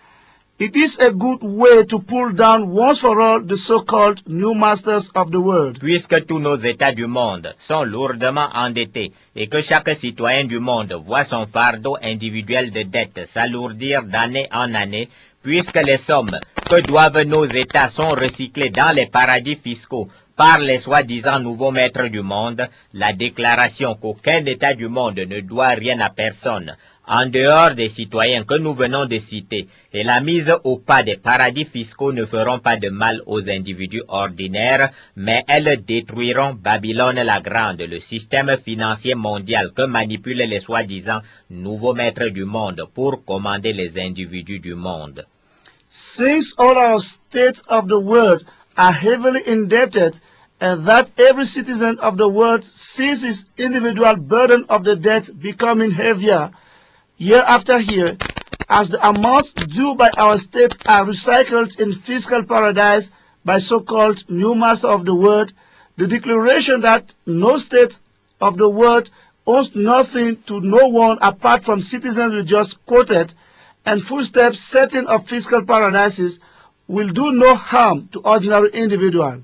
It is a good way to pull down once for all the so-called new masters of the world. Puisque tous nos États du monde sont lourdement endettés et que chaque citoyen du monde voit son fardeau individuel de dette s'alourdir d'année en année, puisque les sommes que doivent nos États sont recyclées dans les paradis fiscaux par les soi-disant nouveaux maîtres du monde, la déclaration qu'aucun État du monde ne doit rien à personne, en dehors des citoyens que nous venons de citer, et la mise au pas des paradis fiscaux ne feront pas de mal aux individus ordinaires, mais elles détruiront Babylone la Grande, le système financier mondial que manipulent les soi-disant nouveaux maîtres du monde pour commander les individus du monde. Since all our states of the world are heavily indebted, and that every citizen of the world sees his individual burden of the debt becoming heavier year after year, as the amounts due by our states are recycled in fiscal paradise by so-called new master of the world, the declaration that no state of the world owes nothing to no one apart from citizens we just quoted, and footsteps setting of fiscal paradises will do no harm to ordinary individuals,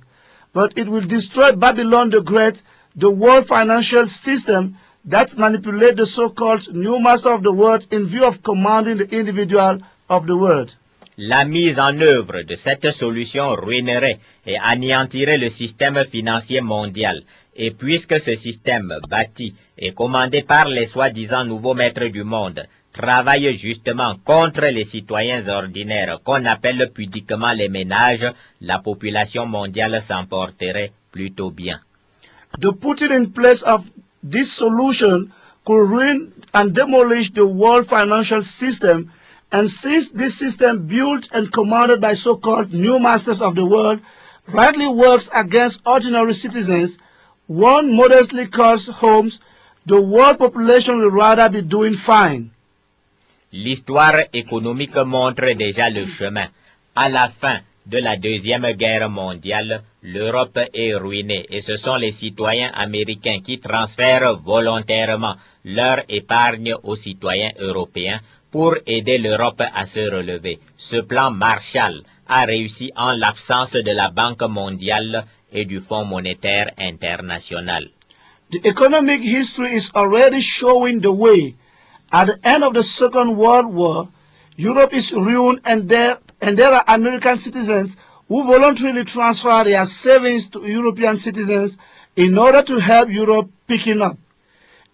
but it will destroy Babylon the Great, the world financial system that manipulate the so-called new master of the world in view of commanding the individual of the world. La mise en œuvre de cette solution ruinerait et anéantirait le système financier mondial. Et puisque ce système bâti et commandé par les soi-disant nouveaux maîtres du monde travaille justement contre les citoyens ordinaires qu'on appelle pudiquement les ménages, la population mondiale s'en porterait plutôt bien. The putting in place of this solution could ruin and demolish the world financial system, and since this system built and commanded by so-called new masters of the world rightly works against ordinary citizens, one modestly calls homes the world population will rather be doing fine. L'histoire économique montre déjà le chemin. À la fin de la Deuxième Guerre mondiale, l'Europe est ruinée et ce sont les citoyens américains qui transfèrent volontairement leur épargne aux citoyens européens pour aider l'Europe à se relever. Ce plan Marshall a réussi en l'absence de la Banque mondiale et du Fonds monétaire international. The economic history is already showing the way. At the end of the Second World War, Europe is ruined and there are American citizens who voluntarily transfer their savings to European citizens in order to help Europe picking up.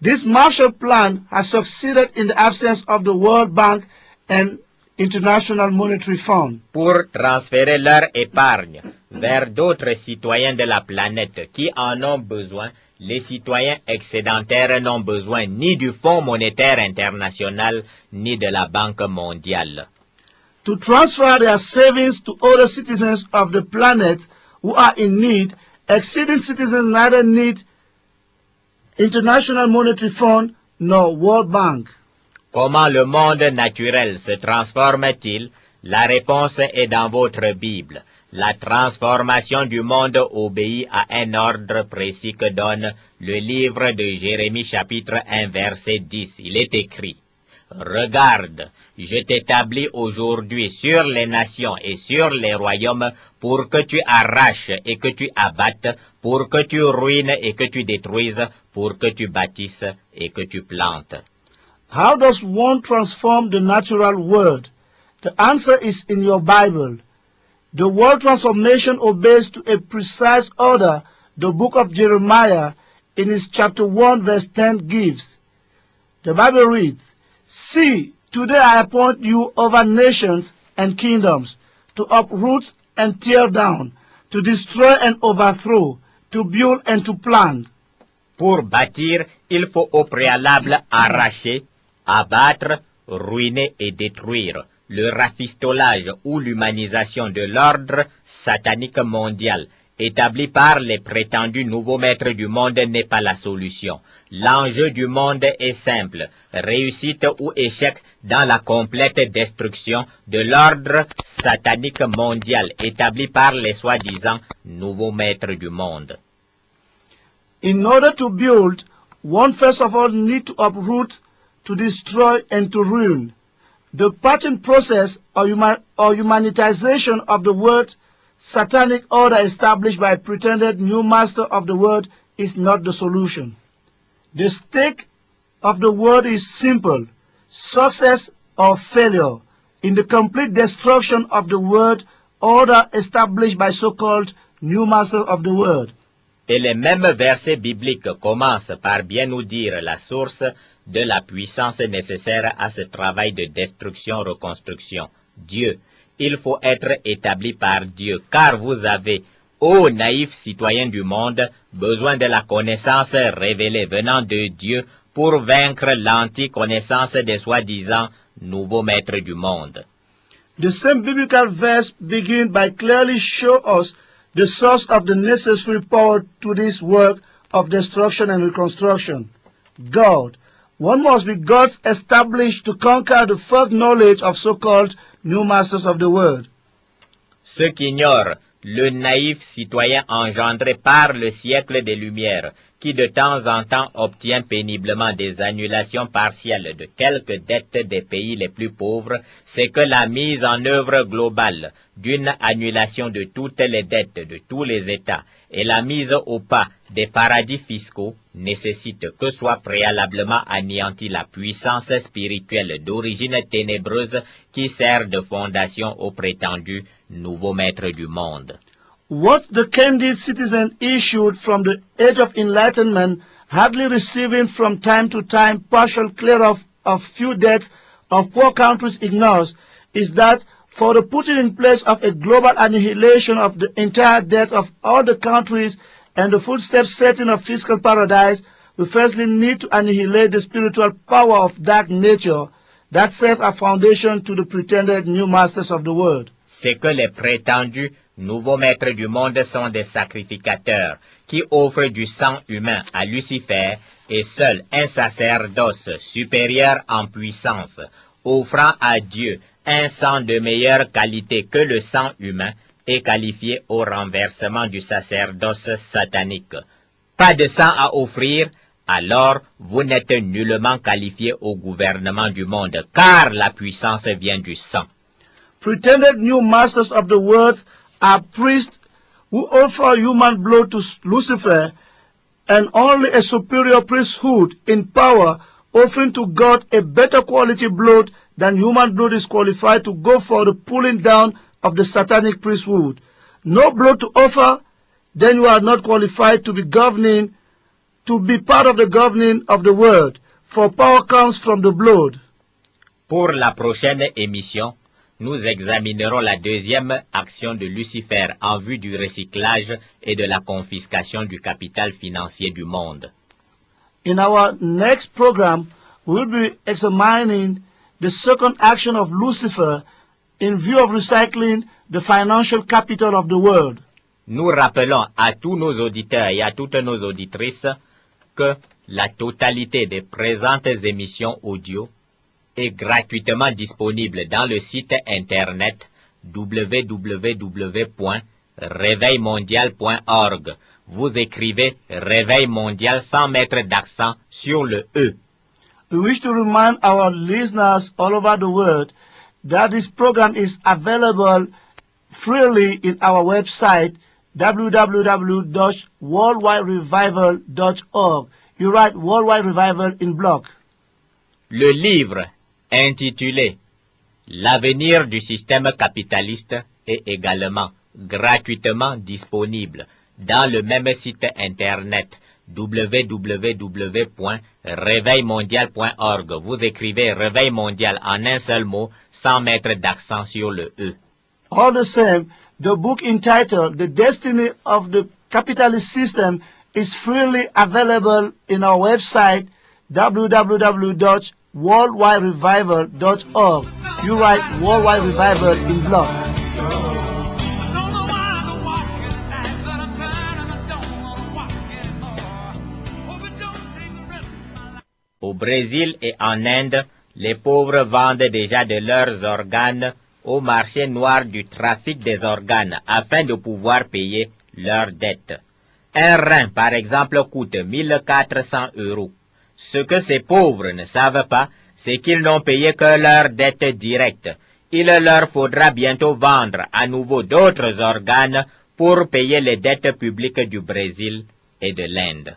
This Marshall Plan has succeeded in the absence of the World Bank and International Monetary Fund. Pour transférer leur épargne vers d'autres citoyens de la planète qui en ont besoin, les citoyens excédentaires n'ont besoin ni du Fonds monétaire international ni de la Banque mondiale. To transfer their savings to other citizens of the planet who are in need, exceeding citizens neither need International Monetary Fund nor World Bank. Comment le monde naturel se transforme-t-il? La réponse est dans votre Bible. La transformation du monde obéit à un ordre précis que donne le livre de Jérémie chapitre 1 verset 10. Il est écrit: Regarde, je t'établis aujourd'hui sur les nations et sur les royaumes pour que tu arraches et que tu abattes, pour que tu ruines et que tu détruises, pour que tu bâtisses et que tu plantes. How does one transform the natural world? The answer is in your Bible. The world transformation obeys to a precise order the book of Jeremiah in its chapter 1 verse 10 gives. The Bible reads, See, today I appoint you over nations and kingdoms, to uproot and tear down, to destroy and overthrow, to build and to plant. Pour bâtir, il faut au préalable arracher, abattre, ruiner et détruire. Le rafistolage ou l'humanisation de l'ordre satanique mondial, établi par les prétendus nouveaux maîtres du monde, n'est pas la solution. L'enjeu du monde est simple, réussite ou échec dans la complète destruction de l'ordre satanique mondial, établi par les soi-disant nouveaux maîtres du monde. In order to build, one first of all need to uproot, to destroy and to ruin. The patching process or humanitization of the word satanic order established by pretended new master of the world is not the solution. The stake of the word is simple: success or failure in the complete destruction of the word order established by so-called new master of the world. Et les mêmes versets bibliques commencent par bien nous dire la source de la puissance nécessaire à ce travail de destruction-reconstruction. Dieu. Il faut être établi par Dieu, car vous avez, ô naïfs citoyens du monde, besoin de la connaissance révélée venant de Dieu pour vaincre l'anti-connaissance des soi-disant nouveaux maîtres du monde. The same biblical verse begins by clearly show us the source of the necessary power to this work of destruction and reconstruction. God. One must be God's established to conquer the false knowledge of so-called new masters of the world. Ceux qui ignorent le naïf citoyen engendré par le siècle des Lumières, qui de temps en temps obtient péniblement des annulations partielles de quelques dettes des pays les plus pauvres, c'est que la mise en œuvre globale d'une annulation de toutes les dettes de tous les États et la mise au pas des paradis fiscaux nécessite que soit préalablement anéantie la puissance spirituelle d'origine ténébreuse qui sert de fondation aux prétendus nouveaux maîtres du monde. What the candid citizen issued from the age of enlightenment, hardly receiving from time to time partial clear-off of few debts of poor countries ignores, is that for the putting in place of a global annihilation of the entire debt of all the countries and the footstep setting of fiscal paradise, we firstly need to annihilate the spiritual power of dark nature that serves a foundation to the pretended new masters of the world. C'est que les prétendus nouveaux maîtres du monde sont des sacrificateurs qui offrent du sang humain à Lucifer et seul un sacerdoce supérieur en puissance, offrant à Dieu un sang de meilleure qualité que le sang humain, est qualifié au renversement du sacerdoce satanique. Pas de sang à offrir, alors vous n'êtes nullement qualifié au gouvernement du monde, car la puissance vient du sang. Pretended new masters of the world are priests who offer human blood to Lucifer, and only a superior priesthood in power, offering to God a better quality blood than human blood, is qualified to go for the pulling down of the satanic priesthood. No blood to offer, then you are not qualified to be governing, to be part of the governing of the world, for power comes from the blood. Pour la prochaine émission, nous examinerons la deuxième action de Lucifer en vue du recyclage et de la confiscation du capital financier du monde. In our next program, we will be examining the second action of Lucifer in view of recycling the financial capital of the world. Nous rappelons à tous nos auditeurs et à toutes nos auditrices que la totalité des présentes émissions audio est gratuitement disponible dans le site internet www.réveilmondial.org. Vous écrivez Réveil mondial sans mettre d'accent sur le E. We wish to remind our listeners all over the world that this program is available freely in our website www.worldwiderevival.org. You write Worldwide Revival in block. Le livre intitulé L'avenir du système capitaliste est également gratuitement disponible dans le même site internet www.réveilmondial.org. Vous écrivez Réveil mondial en un seul mot sans mettre d'accent sur le E. All the same, the book entitled The Destiny of the Capitalist System is freely available in our website www.worldwiderevival.org. You write Worldwide Revival in block. Au Brésil et en Inde, les pauvres vendent déjà de leurs organes au marché noir du trafic des organes afin de pouvoir payer leurs dettes. Un rein, par exemple, coûte 1400 €. Ce que ces pauvres ne savent pas, c'est qu'ils n'ont payé que leurs dettes directes. Il leur faudra bientôt vendre à nouveau d'autres organes pour payer les dettes publiques du Brésil et de l'Inde.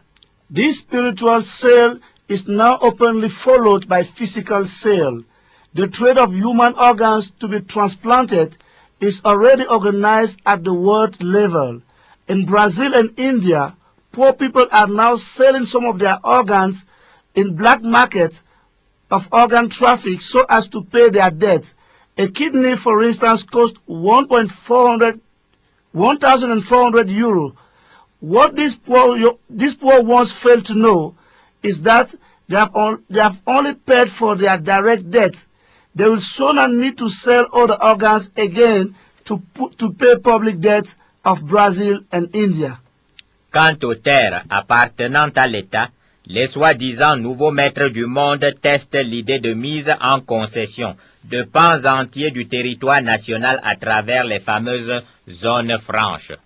This spiritual sale is now openly followed by physical sale. The trade of human organs to be transplanted is already organized at the world level. In Brazil and India, poor people are now selling some of their organs in black markets of organ traffic so as to pay their debt. A kidney, for instance, costs 1,400 €. What these poor ones fail to know is that they have only paid for their direct debt. They will sooner need to sell all the organs again to pay public debt of Brazil and India. Quant aux terres appartenant à l'État, les soi-disant nouveaux maîtres du monde testent l'idée de mise en concession de pans entiers du territoire national à travers les fameuses zones franches.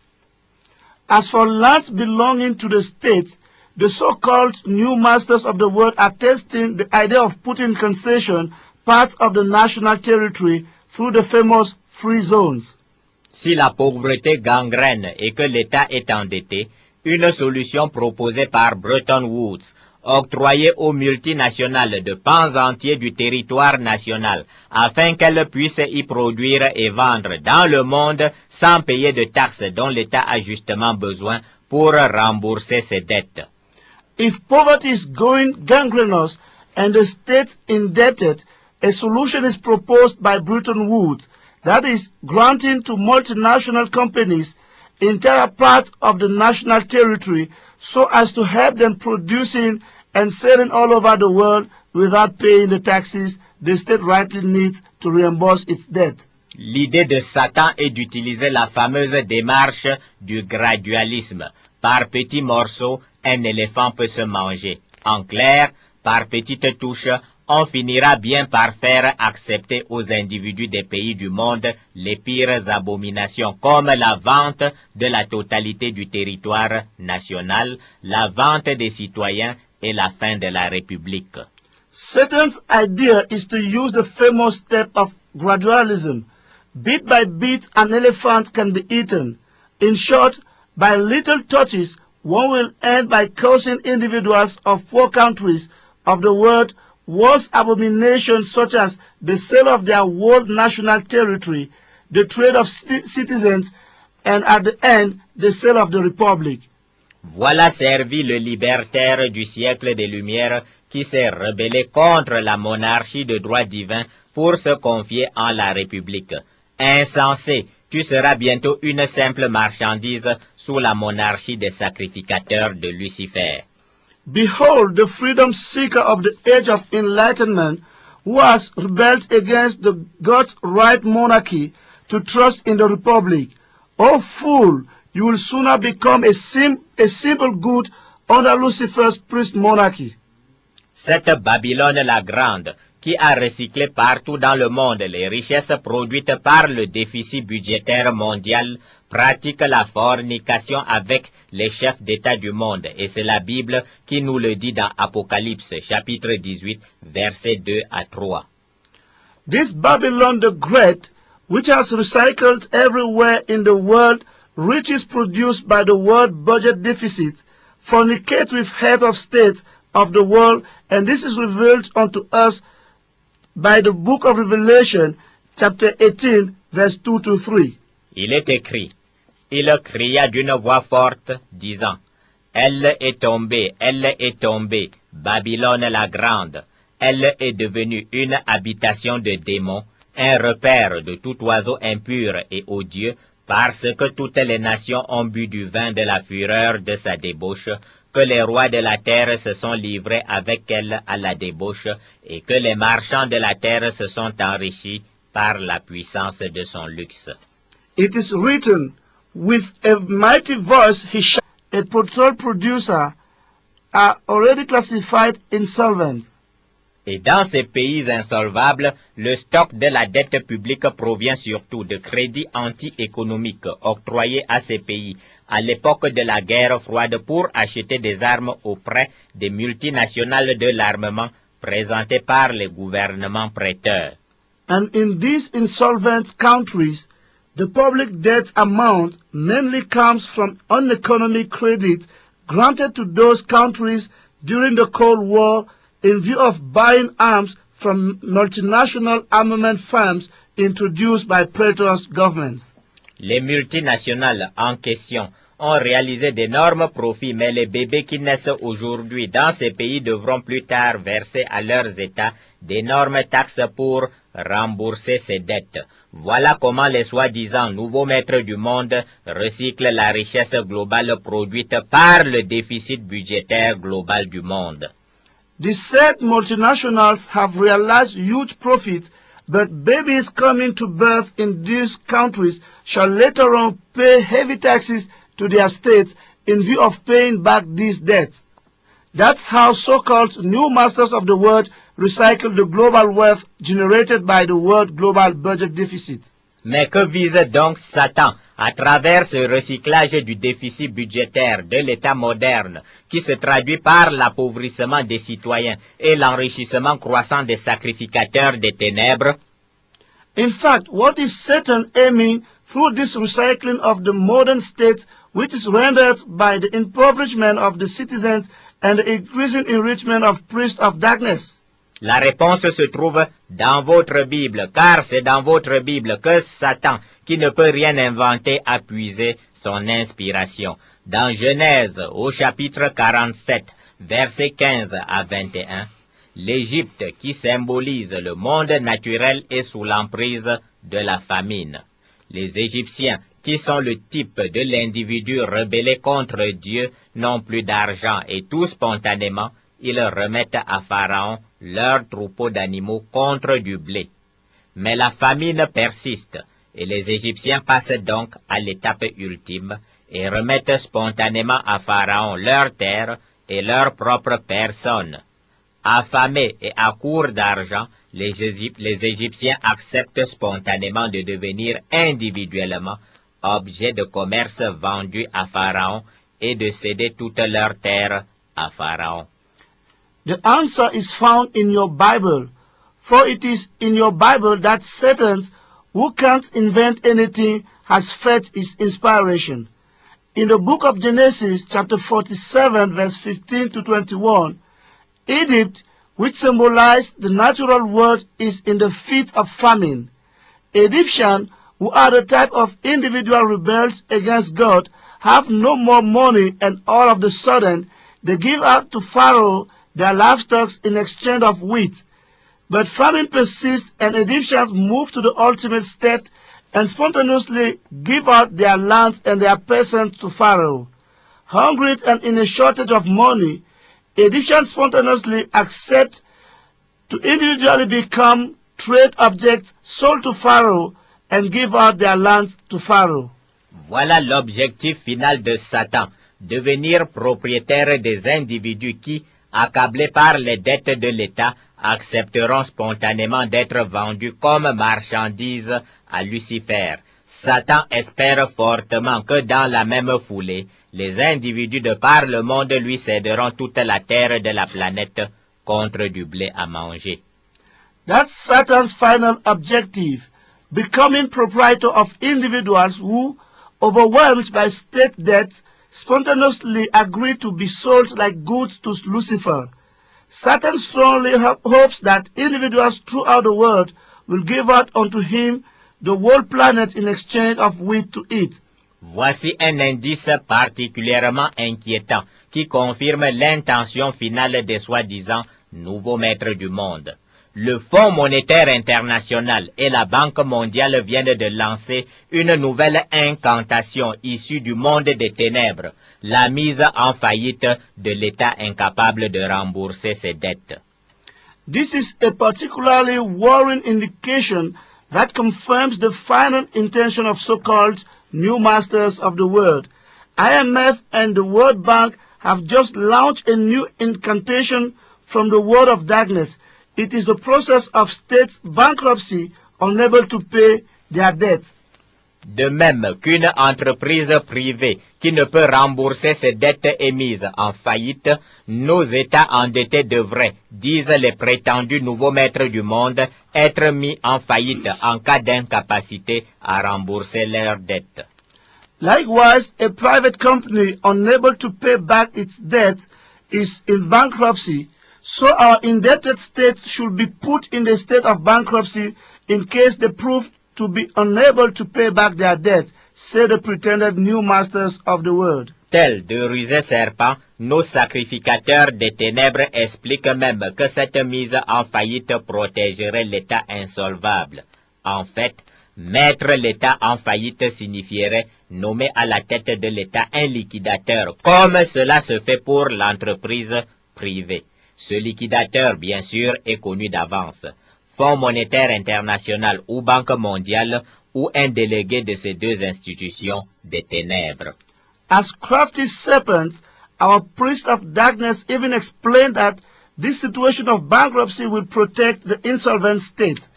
As for lands belonging to the state, the so-called new masters of the world are testing the idea of putting in concession parts of the national territory through the famous free zones. Si la pauvreté gangrène et que l'État est endetté, une solution proposée par Bretton Woods, octroyer aux multinationales de pans entiers du territoire national, afin qu'elles puissent y produire et vendre dans le monde sans payer de taxes dont l'État a justement besoin pour rembourser ses dettes. If poverty is going gangrenous and the state indebted, a solution is proposed by Bretton Woods, that is, granting to multinational companies entire part of the national territory so as to help them producing and selling all over the world without paying the taxes the state rightly needs to reimburse its debt. L'idée de Satan est d'utiliser la fameuse démarche du gradualisme. Par petits morceaux, un éléphant peut se manger. En clair, par petites touches, on finira bien par faire accepter aux individus des pays du monde les pires abominations comme la vente de la totalité du territoire national, la vente des citoyens et la fin de la République. Satan's idea is to use the famous step of gradualism. Bit by bit, an elephant can be eaten. In short, by little touches, one will end by causing individuals of poor countries of the world worse abominations such as the sale of their whole national territory, the trade of citizens, and at the end, the sale of the republic. Voilà servi le libertaire du siècle des Lumières qui s'est rebellé contre la monarchie de droit divin pour se confier en la République. Insensé, tu seras bientôt une simple marchandise sous la monarchie des sacrificateurs de Lucifer. Behold the freedom seeker of the age of enlightenment who has rebelled against the God's right monarchy to trust in the republic. O fool, you will sooner become a simple good under Lucifer's priest monarchy. Cette Babylone la Grande, qui a recyclé partout dans le monde les richesses produites par le déficit budgétaire mondial, pratique la fornication avec les chefs d'État du monde. Et c'est la Bible qui nous le dit dans Apocalypse, chapitre 18, versets 2 à 3. This Babylon the Great, which has recycled everywhere in the world riches produced by the world budget deficit, fornicate with head of state of the world, and this is revealed unto us by the book of Revelation, chapter 18, verse 2 to 3. Il est écrit, il cria d'une voix forte, disant, elle est tombée, Babylone la Grande. Elle est devenue une habitation de démons, un repère de tout oiseau impur et odieux, parce que toutes les nations ont bu du vin de la fureur de sa débauche, que les rois de la terre se sont livrés avec elle à la débauche, et que les marchands de la terre se sont enrichis par la puissance de son luxe. It is written, with a mighty voice he shouted, a petrol producer are already classified insolvent. Et dans ces pays insolvables, le stock de la dette publique provient surtout de crédits anti-économiques octroyés à ces pays à l'époque de la guerre froide pour acheter des armes auprès des multinationales de l'armement présentées par les gouvernements prêteurs. And in these insolvent countries, the public debt amount mainly comes from uneconomic credit granted to those countries during the Cold War in view of buying arms from multinational armament firms introduced by Pretorius governments. Les multinationales en question ont réalisé d'énormes profits, mais les bébés qui naissent aujourd'hui dans ces pays devront plus tard verser à leurs États d'énormes taxes pour rembourser ces dettes. Voilà comment les soi-disant nouveaux maîtres du monde recyclent la richesse globale produite par le déficit budgétaire global du monde. The said multinationals have realized huge profits, but babies coming to birth in these countries shall later on pay heavy taxes to their states in view of paying back these debts. That's how so-called new masters of the world recycle the global wealth generated by the world global budget deficit. Mais que vise donc Satan à travers ce recyclage du déficit budgétaire de l'État moderne qui se traduit par l'appauvrissement des citoyens et l'enrichissement croissant des sacrificateurs des ténèbres? In fact, what is Satan aiming through this recycling of the modern state, which is rendered by the impoverishment of the citizens and the increasing enrichment of priests of darkness? La réponse se trouve dans votre Bible, car c'est dans votre Bible que Satan, qui ne peut rien inventer, a puisé son inspiration. Dans Genèse, au chapitre 47, versets 15 à 21, l'Égypte, qui symbolise le monde naturel, est sous l'emprise de la famine. Les Égyptiens, qui sont le type de l'individu rebellé contre Dieu, n'ont plus d'argent et tout spontanément, ils remettent à Pharaon leur troupeau d'animaux contre du blé. Mais la famine persiste, et les Égyptiens passent donc à l'étape ultime et remettent spontanément à Pharaon leur terre et leur propre personne. Affamés et à court d'argent, les Égyptiens acceptent spontanément de devenir individuellement objets de commerce vendus à Pharaon et de céder toute leur terre à Pharaon. The answer is found in your Bible, for it is in your Bible that Satan, who can't invent anything, has fetched his inspiration. In the book of Genesis, chapter 47, verse 15 to 21, Egypt, which symbolized the natural world, is in the feet of famine. Egyptians, who are the type of individual rebels against God, have no more money, and all of a sudden they give out to Pharaoh their livestock in exchange of wheat. But famine persists, and Egyptians move to the ultimate step and spontaneously give out their land and their peasants to Pharaoh. Hungry and in a shortage of money, Egyptians spontaneously accept to individually become trade objects sold to Pharaoh and give out their lands to Pharaoh. Voilà l'objectif final de Satan, devenir propriétaire des individus qui, accablés par les dettes de l'État, accepteront spontanément d'être vendus comme marchandises à Lucifer. Satan espère fortement que dans la même foulée, les individus de par le monde lui céderont toute la terre de la planète contre du blé à manger. That's Satan's final objective, becoming proprietor of individuals who, overwhelmed by state debts, spontaneously agree to be sold like goods to Lucifer. Satan strongly hopes that individuals throughout the world will give out unto him the whole planet in exchange of wheat to eat. Voici un indice particulièrement inquiétant qui confirme l'intention finale des soi-disant nouveaux maîtres du monde. Le Fonds monétaire international et la Banque mondiale viennent de lancer une nouvelle incantation issue du monde des ténèbres, la mise en faillite de l'État incapable de rembourser ses dettes. This is a particularly worrying indication that confirms the final intention of so-called new masters of the world. IMF and the World Bank have just launched a new incantation from the world of darkness. It is the process of state bankruptcy, unable to pay their debts. De même qu'une entreprise privée qui ne peut rembourser ses dettes émises en faillite, nos États endettés devraient, disent les prétendus nouveaux maîtres du monde, être mis en faillite en cas d'incapacité à rembourser leurs dettes. Likewise, a private company unable to pay back its debt is in bankruptcy, so our indebted states should be put in the state of bankruptcy in case they prove to be unable to pay back their debt, say the pretended new masters of the world. Tels de rusés serpents, nos sacrificateurs des ténèbres expliquent même que cette mise en faillite protégerait l'État insolvable. En fait, mettre l'État en faillite signifierait nommer à la tête de l'État un liquidateur, comme cela se fait pour l'entreprise privée. Ce liquidateur, bien sûr, est connu d'avance. Fonds monétaire international ou Banque mondiale ou un délégué de ces deux institutions des ténèbres. As crafty serpents, our priest of darkness even explained that this situation of bankruptcy will protect the insolvent state.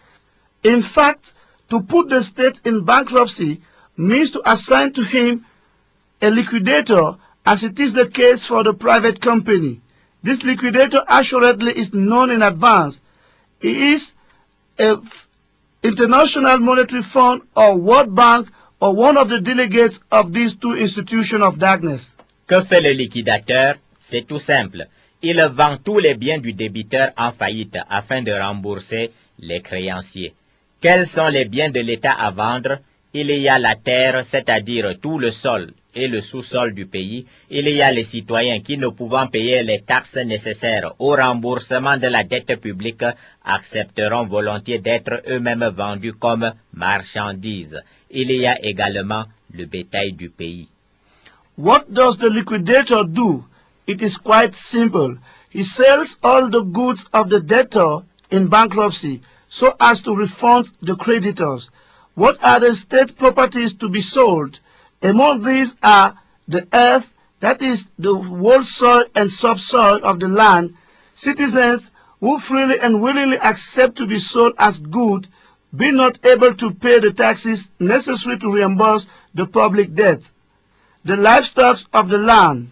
In fact, to put the state in bankruptcy means to assign to him a liquidator, as it is the case for the private company. This liquidator assuredly is known in advance. He is an International Monetary Fund or World Bank or one of the delegates of these two institutions of darkness. Que fait le liquidateur? C'est tout simple. Il vend tous les biens du débiteur en faillite afin de rembourser les créanciers. Quels sont les biens de l'État à vendre? Il y a la terre, c'est-à-dire tout le sol et le sous-sol du pays. Il y a les citoyens qui, ne pouvant payer les taxes nécessaires au remboursement de la dette publique, accepteront volontiers d'être eux-mêmes vendus comme marchandises. Il y a également le bétail du pays. What does the liquidator do? It is quite simple. He sells all the goods of the debtor in bankruptcy so as to refund the creditors. What are the state properties to be sold? Among these are the earth, that is, the whole soil and subsoil of the land, citizens who freely and willingly accept to be sold as good, be not able to pay the taxes necessary to reimburse the public debt. The livestock of the land.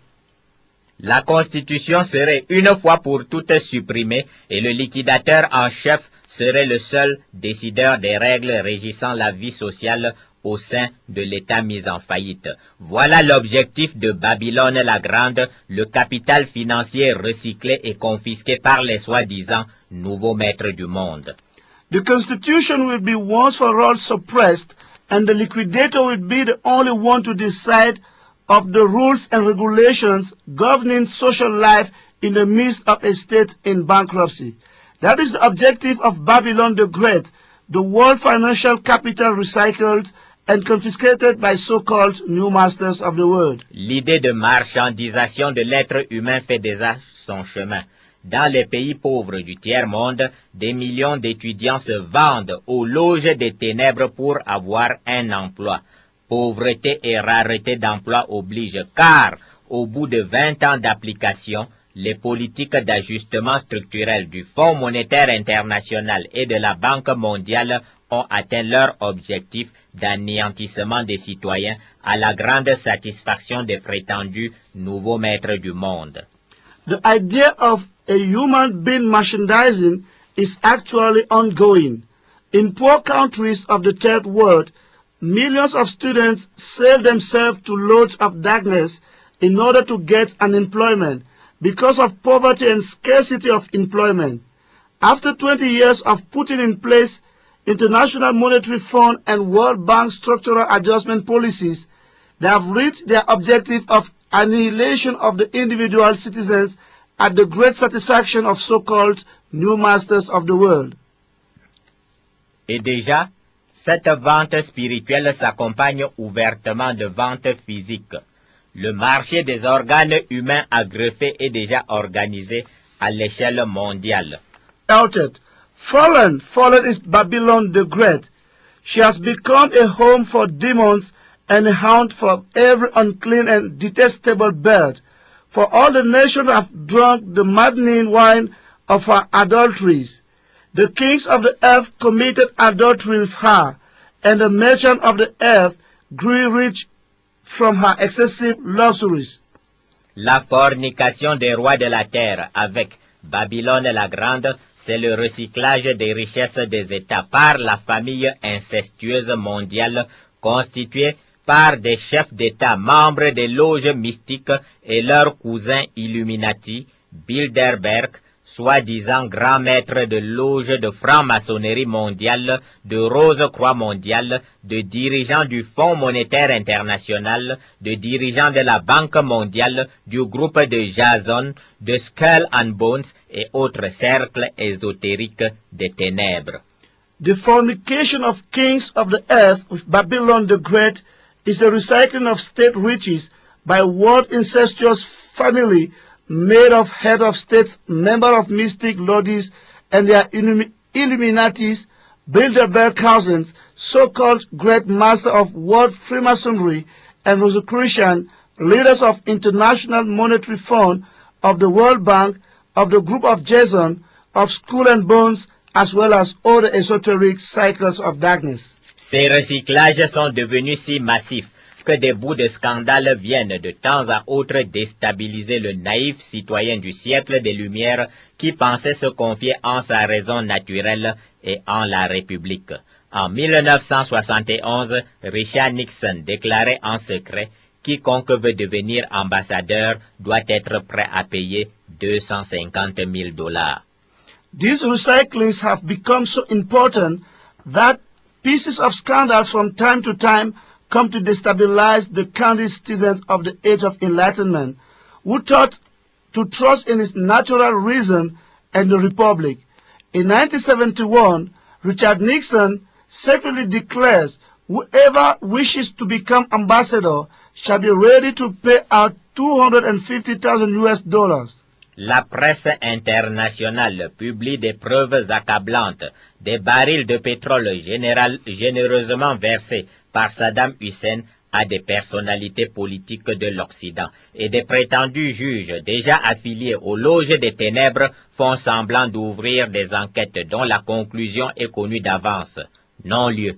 La Constitution serait une fois pour toutes supprimée et le liquidateur en chef serait le seul décideur des règles régissant la vie sociale au sein de l'État mis en faillite. Voilà l'objectif de Babylone la Grande, le capital financier recyclé et confisqué par les soi-disant nouveaux maîtres du monde. The Constitution will be once for all suppressed, and the liquidator will be the only one to decide of the rules and regulations governing social life in the midst of a state in bankruptcy. That is the objective of Babylon the Great, the world financial capital recycled and confiscated by so-called new masters of the world. L'idée de marchandisation de l'être humain fait déjà son chemin. Dans les pays pauvres du tiers-monde, des millions d'étudiants se vendent aux loges des ténèbres pour avoir un emploi. Pauvreté et rareté d'emploi obligent, car au bout de 20 ans d'application, les politiques d'ajustement structurel du Fonds monétaire international et de la Banque mondiale ont atteint leur objectif d'anéantissement des citoyens à la grande satisfaction des prétendus nouveaux maîtres du monde. The idea of a human being merchandising is actually ongoing. In poor countries of the third world, millions of students sell themselves to lords of darkness in order to get an employment because of poverty and scarcity of employment. After 20 years of putting in place International Monetary Fund and World Bank structural adjustment policies, they have reached their objective of annihilation of the individual citizens at the great satisfaction of so-called new masters of the world. Et déjà, cette vente spirituelle s'accompagne ouvertement de ventes physiques. Le marché des organes humains à greffer est déjà organisé à l'échelle mondiale. Outed, fallen is Babylon the Great. She has become a home for demons and a haunt for every unclean and detestable bird. For all the nations have drunk the maddening wine of her adulteries. The kings of the earth committed adultery with her, and the merchants of the earth grew rich from her excessive luxuries. La fornication des rois de la terre avec Babylone la Grande, c'est le recyclage des richesses des États par la famille incestueuse mondiale constituée par des chefs d'État membres des loges mystiques et leurs cousins Illuminati, Bilderberg, soi-disant grand maître de loge de franc-maçonnerie mondiale, de Rose-Croix mondiale, de dirigeants du Fonds monétaire international, de dirigeants de la Banque mondiale, du groupe de Jason, de Skull and Bones et autres cercles ésotériques des ténèbres. The fornication of kings of the earth with Babylon the Great is the recycling of state riches by world incestuous family made of head of state, member of mystic lords and their Illuminatis, Bilderberg cousins, so-called great master of world Freemasonry and Rosicrucian, leaders of International Monetary Fund, of the World Bank, of the group of Jason, of Skull and Bones, as well as all the esoteric cycles of darkness. Ces recyclages sont devenus si massifs que des bouts de scandale viennent de temps à autre déstabiliser le naïf citoyen du siècle des Lumières qui pensait se confier en sa raison naturelle et en la République. En 1971, Richard Nixon déclarait en secret « Quiconque veut devenir ambassadeur doit être prêt à payer $250,000. » These recyclings have become so important that pieces of scandal from time to time come to destabilize the candid citizens of the Age of Enlightenment, who thought to trust in its natural reason and the Republic. In 1971, Richard Nixon secretly declares whoever wishes to become ambassador shall be ready to pay out $250,000. La presse internationale publie des preuves accablantes, des barils de pétrole généreusement versés par Saddam Hussein à des personnalités politiques de l'Occident et des prétendus juges déjà affiliés aux loges des ténèbres font semblant d'ouvrir des enquêtes dont la conclusion est connue d'avance. Non-lieu.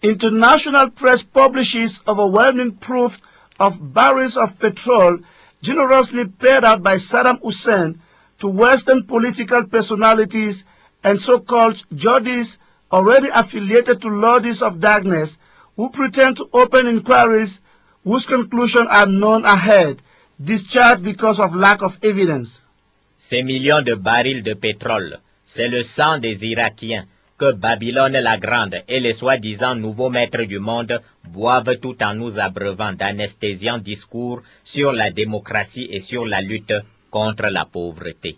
International press publishes overwhelming proof of barrels of petrol generously paid out by Saddam Hussein to Western political personalities and so-called judges already affiliated to lords of darkness who pretend to open inquiries whose conclusions are known ahead, discharged because of lack of evidence. Ces millions de barils de pétrole, c'est le sang des Irakiens que Babylone la Grande et les soi-disant nouveaux maîtres du monde boivent tout en nous abreuvant d'anesthésiants discours sur la démocratie et sur la lutte contre la pauvreté.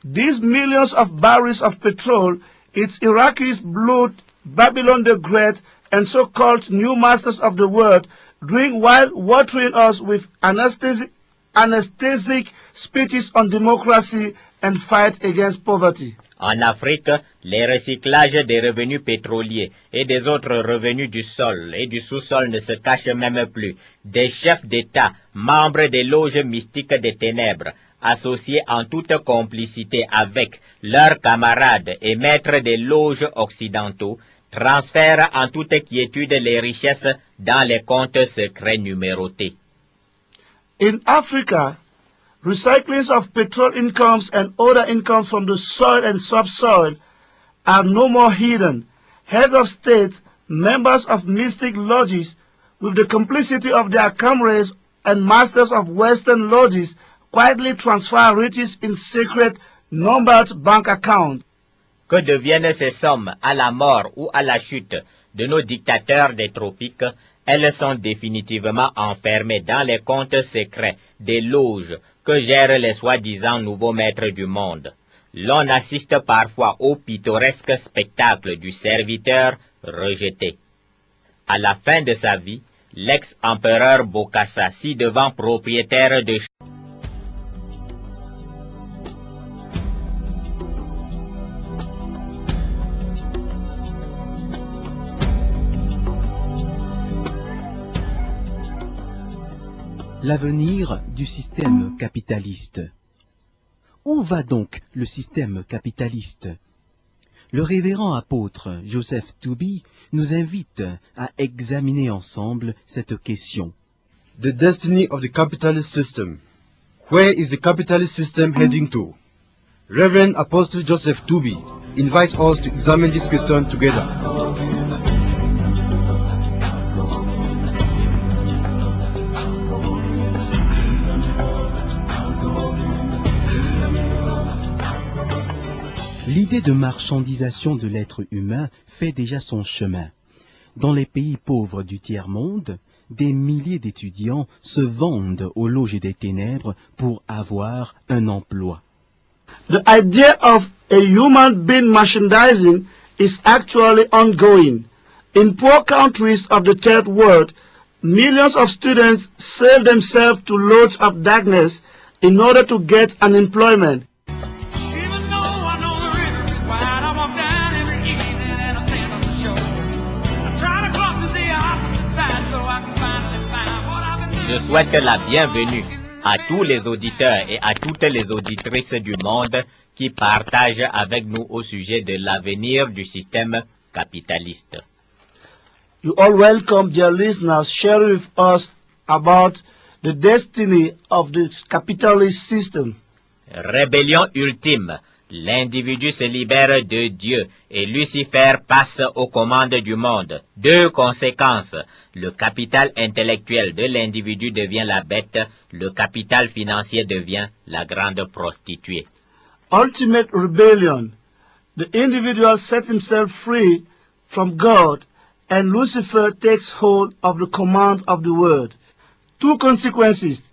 These millions of barrels of petrol, it's Iraqi's blood, Babylon the Great, and so-called new masters of the world, drink while watering us with anesthetic speeches on democracy and fight against poverty. En Afrique, les recyclages des revenus pétroliers et des autres revenus du sol et du sous-sol ne se cachent même plus. Des chefs d'État, membres des loges mystiques des ténèbres, associés en toute complicité avec leurs camarades et maîtres des loges occidentaux, transfèrent en toute quiétude les richesses dans les comptes secrets numérotés. In Africa, recyclings of petrol incomes and other incomes from the soil and subsoil are no more hidden. Heads of state, members of mystic lodges, with the complicity of their comrades and masters of Western lodges, quietly transfer riches in secret, numbered bank accounts. Que deviennent ces sommes à la mort ou à la chute de nos dictateurs des tropiques? Elles sont définitivement enfermées dans les comptes secrets des loges que gèrent les soi-disant nouveaux maîtres du monde. L'on assiste parfois au pittoresque spectacle du serviteur rejeté. À la fin de sa vie, l'ex-empereur Bokassa, ci-devant propriétaire de L'avenir du système capitaliste. Où va donc le système capitaliste? Le révérend apôtre Joseph Tooby nous invite à examiner ensemble cette question. The destiny of the capitalist system. Where is the capitalist system heading to? Reverend Apostle Joseph Tooby invites us to examine this question together. L'idée de marchandisation de l'être humain fait déjà son chemin. Dans les pays pauvres du tiers-monde, des milliers d'étudiants se vendent aux loges des ténèbres pour avoir un emploi. The idea of a human being merchandising is actually ongoing. In poor countries of the third world, millions of students sell themselves to lords of darkness in order to get an employment. Je souhaite la bienvenue à tous les auditeurs et à toutes les auditrices du monde qui partagent avec nous au sujet de l'avenir du système capitaliste. You all welcome, dear listeners, sharing with us about the destiny of the capitalist system. Rébellion ultime. L'individu se libère de Dieu et Lucifer passe aux commandes du monde. Deux conséquences. Le capital intellectuel de l'individu devient la bête, le capital financier devient la grande prostituée. Ultimate rebellion. The individual sets himself free from God and Lucifer takes hold of the command of the world. Two consequences.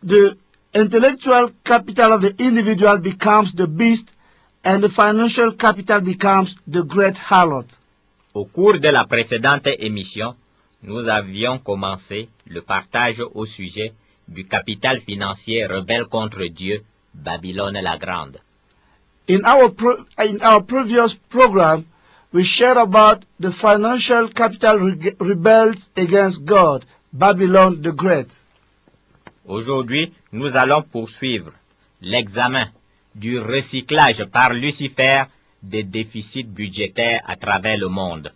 The intellectual capital of the individual becomes the beast and the financial capital becomes the great harlot. Au cours de la précédente émission, nous avions commencé le partage au sujet du capital financier rebelle contre Dieu, Babylone la Grande. In our previous program, we share about the financial capital rebels against God, Babylon the Great. Aujourd'hui, nous allons poursuivre l'examen du recyclage par Lucifer des déficits budgétaires à travers le monde.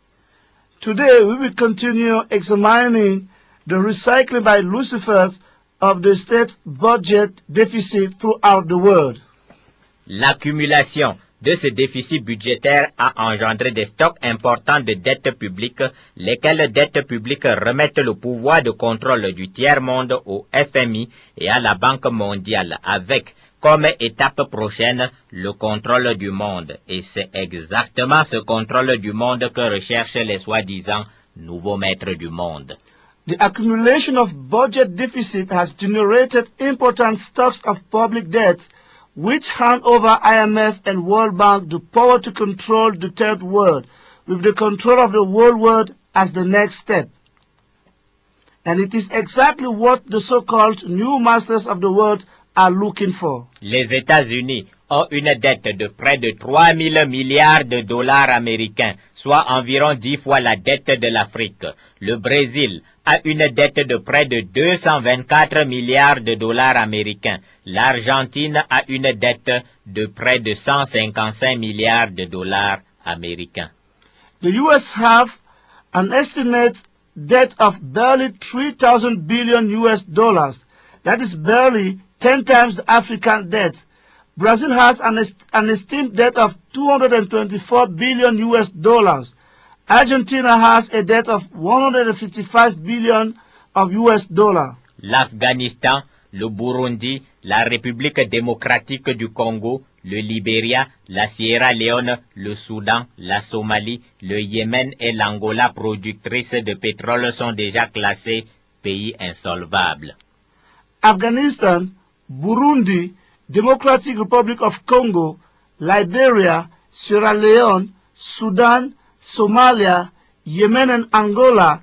Today we will continue examining the recycling by Lucifer of the state budget deficit throughout the world. L'accumulation de ce déficit budgétaire a engendré des stocks importants de dettes publiques, lesquelles dettes publiques remettent le pouvoir de contrôle du tiers-monde au FMI et à la Banque mondiale, avec comme étape prochaine le contrôle du monde. Et c'est exactement ce contrôle du monde que recherchent les soi-disant nouveaux maîtres du monde. The accumulation of budget deficit has generated important stocks of public debt, which hand over IMF and World Bank the power to control the third world, with the control of the whole world as the next step. And it is exactly what the so-called new masters of the world are looking for. Les États-Unis ont une dette de près de 3 000 milliards de dollars américains, soit environ 10 fois la dette de l'Afrique. Le Brésil a une dette de près de 224 milliards de dollars américains. L'Argentine a une dette de près de 155 milliards de dollars américains. The US have an estimate debt of barely 3,000 billion US dollars. That is barely 10 times the African debt. Brazil has an esteemed debt of 224 billion US dollars. Argentina has a debt of 155 billion of US dollars. L'Afghanistan, le Burundi, la République démocratique du Congo, le Libéria, la Sierra Leone, le Soudan, la Somalie, le Yémen et l'Angola productrices de pétrole sont déjà classés pays insolvables. Afghanistan, Burundi, Democratic Republic of Congo, Liberia, Sierra Leone, Sudan, Somalia, Yemen and Angola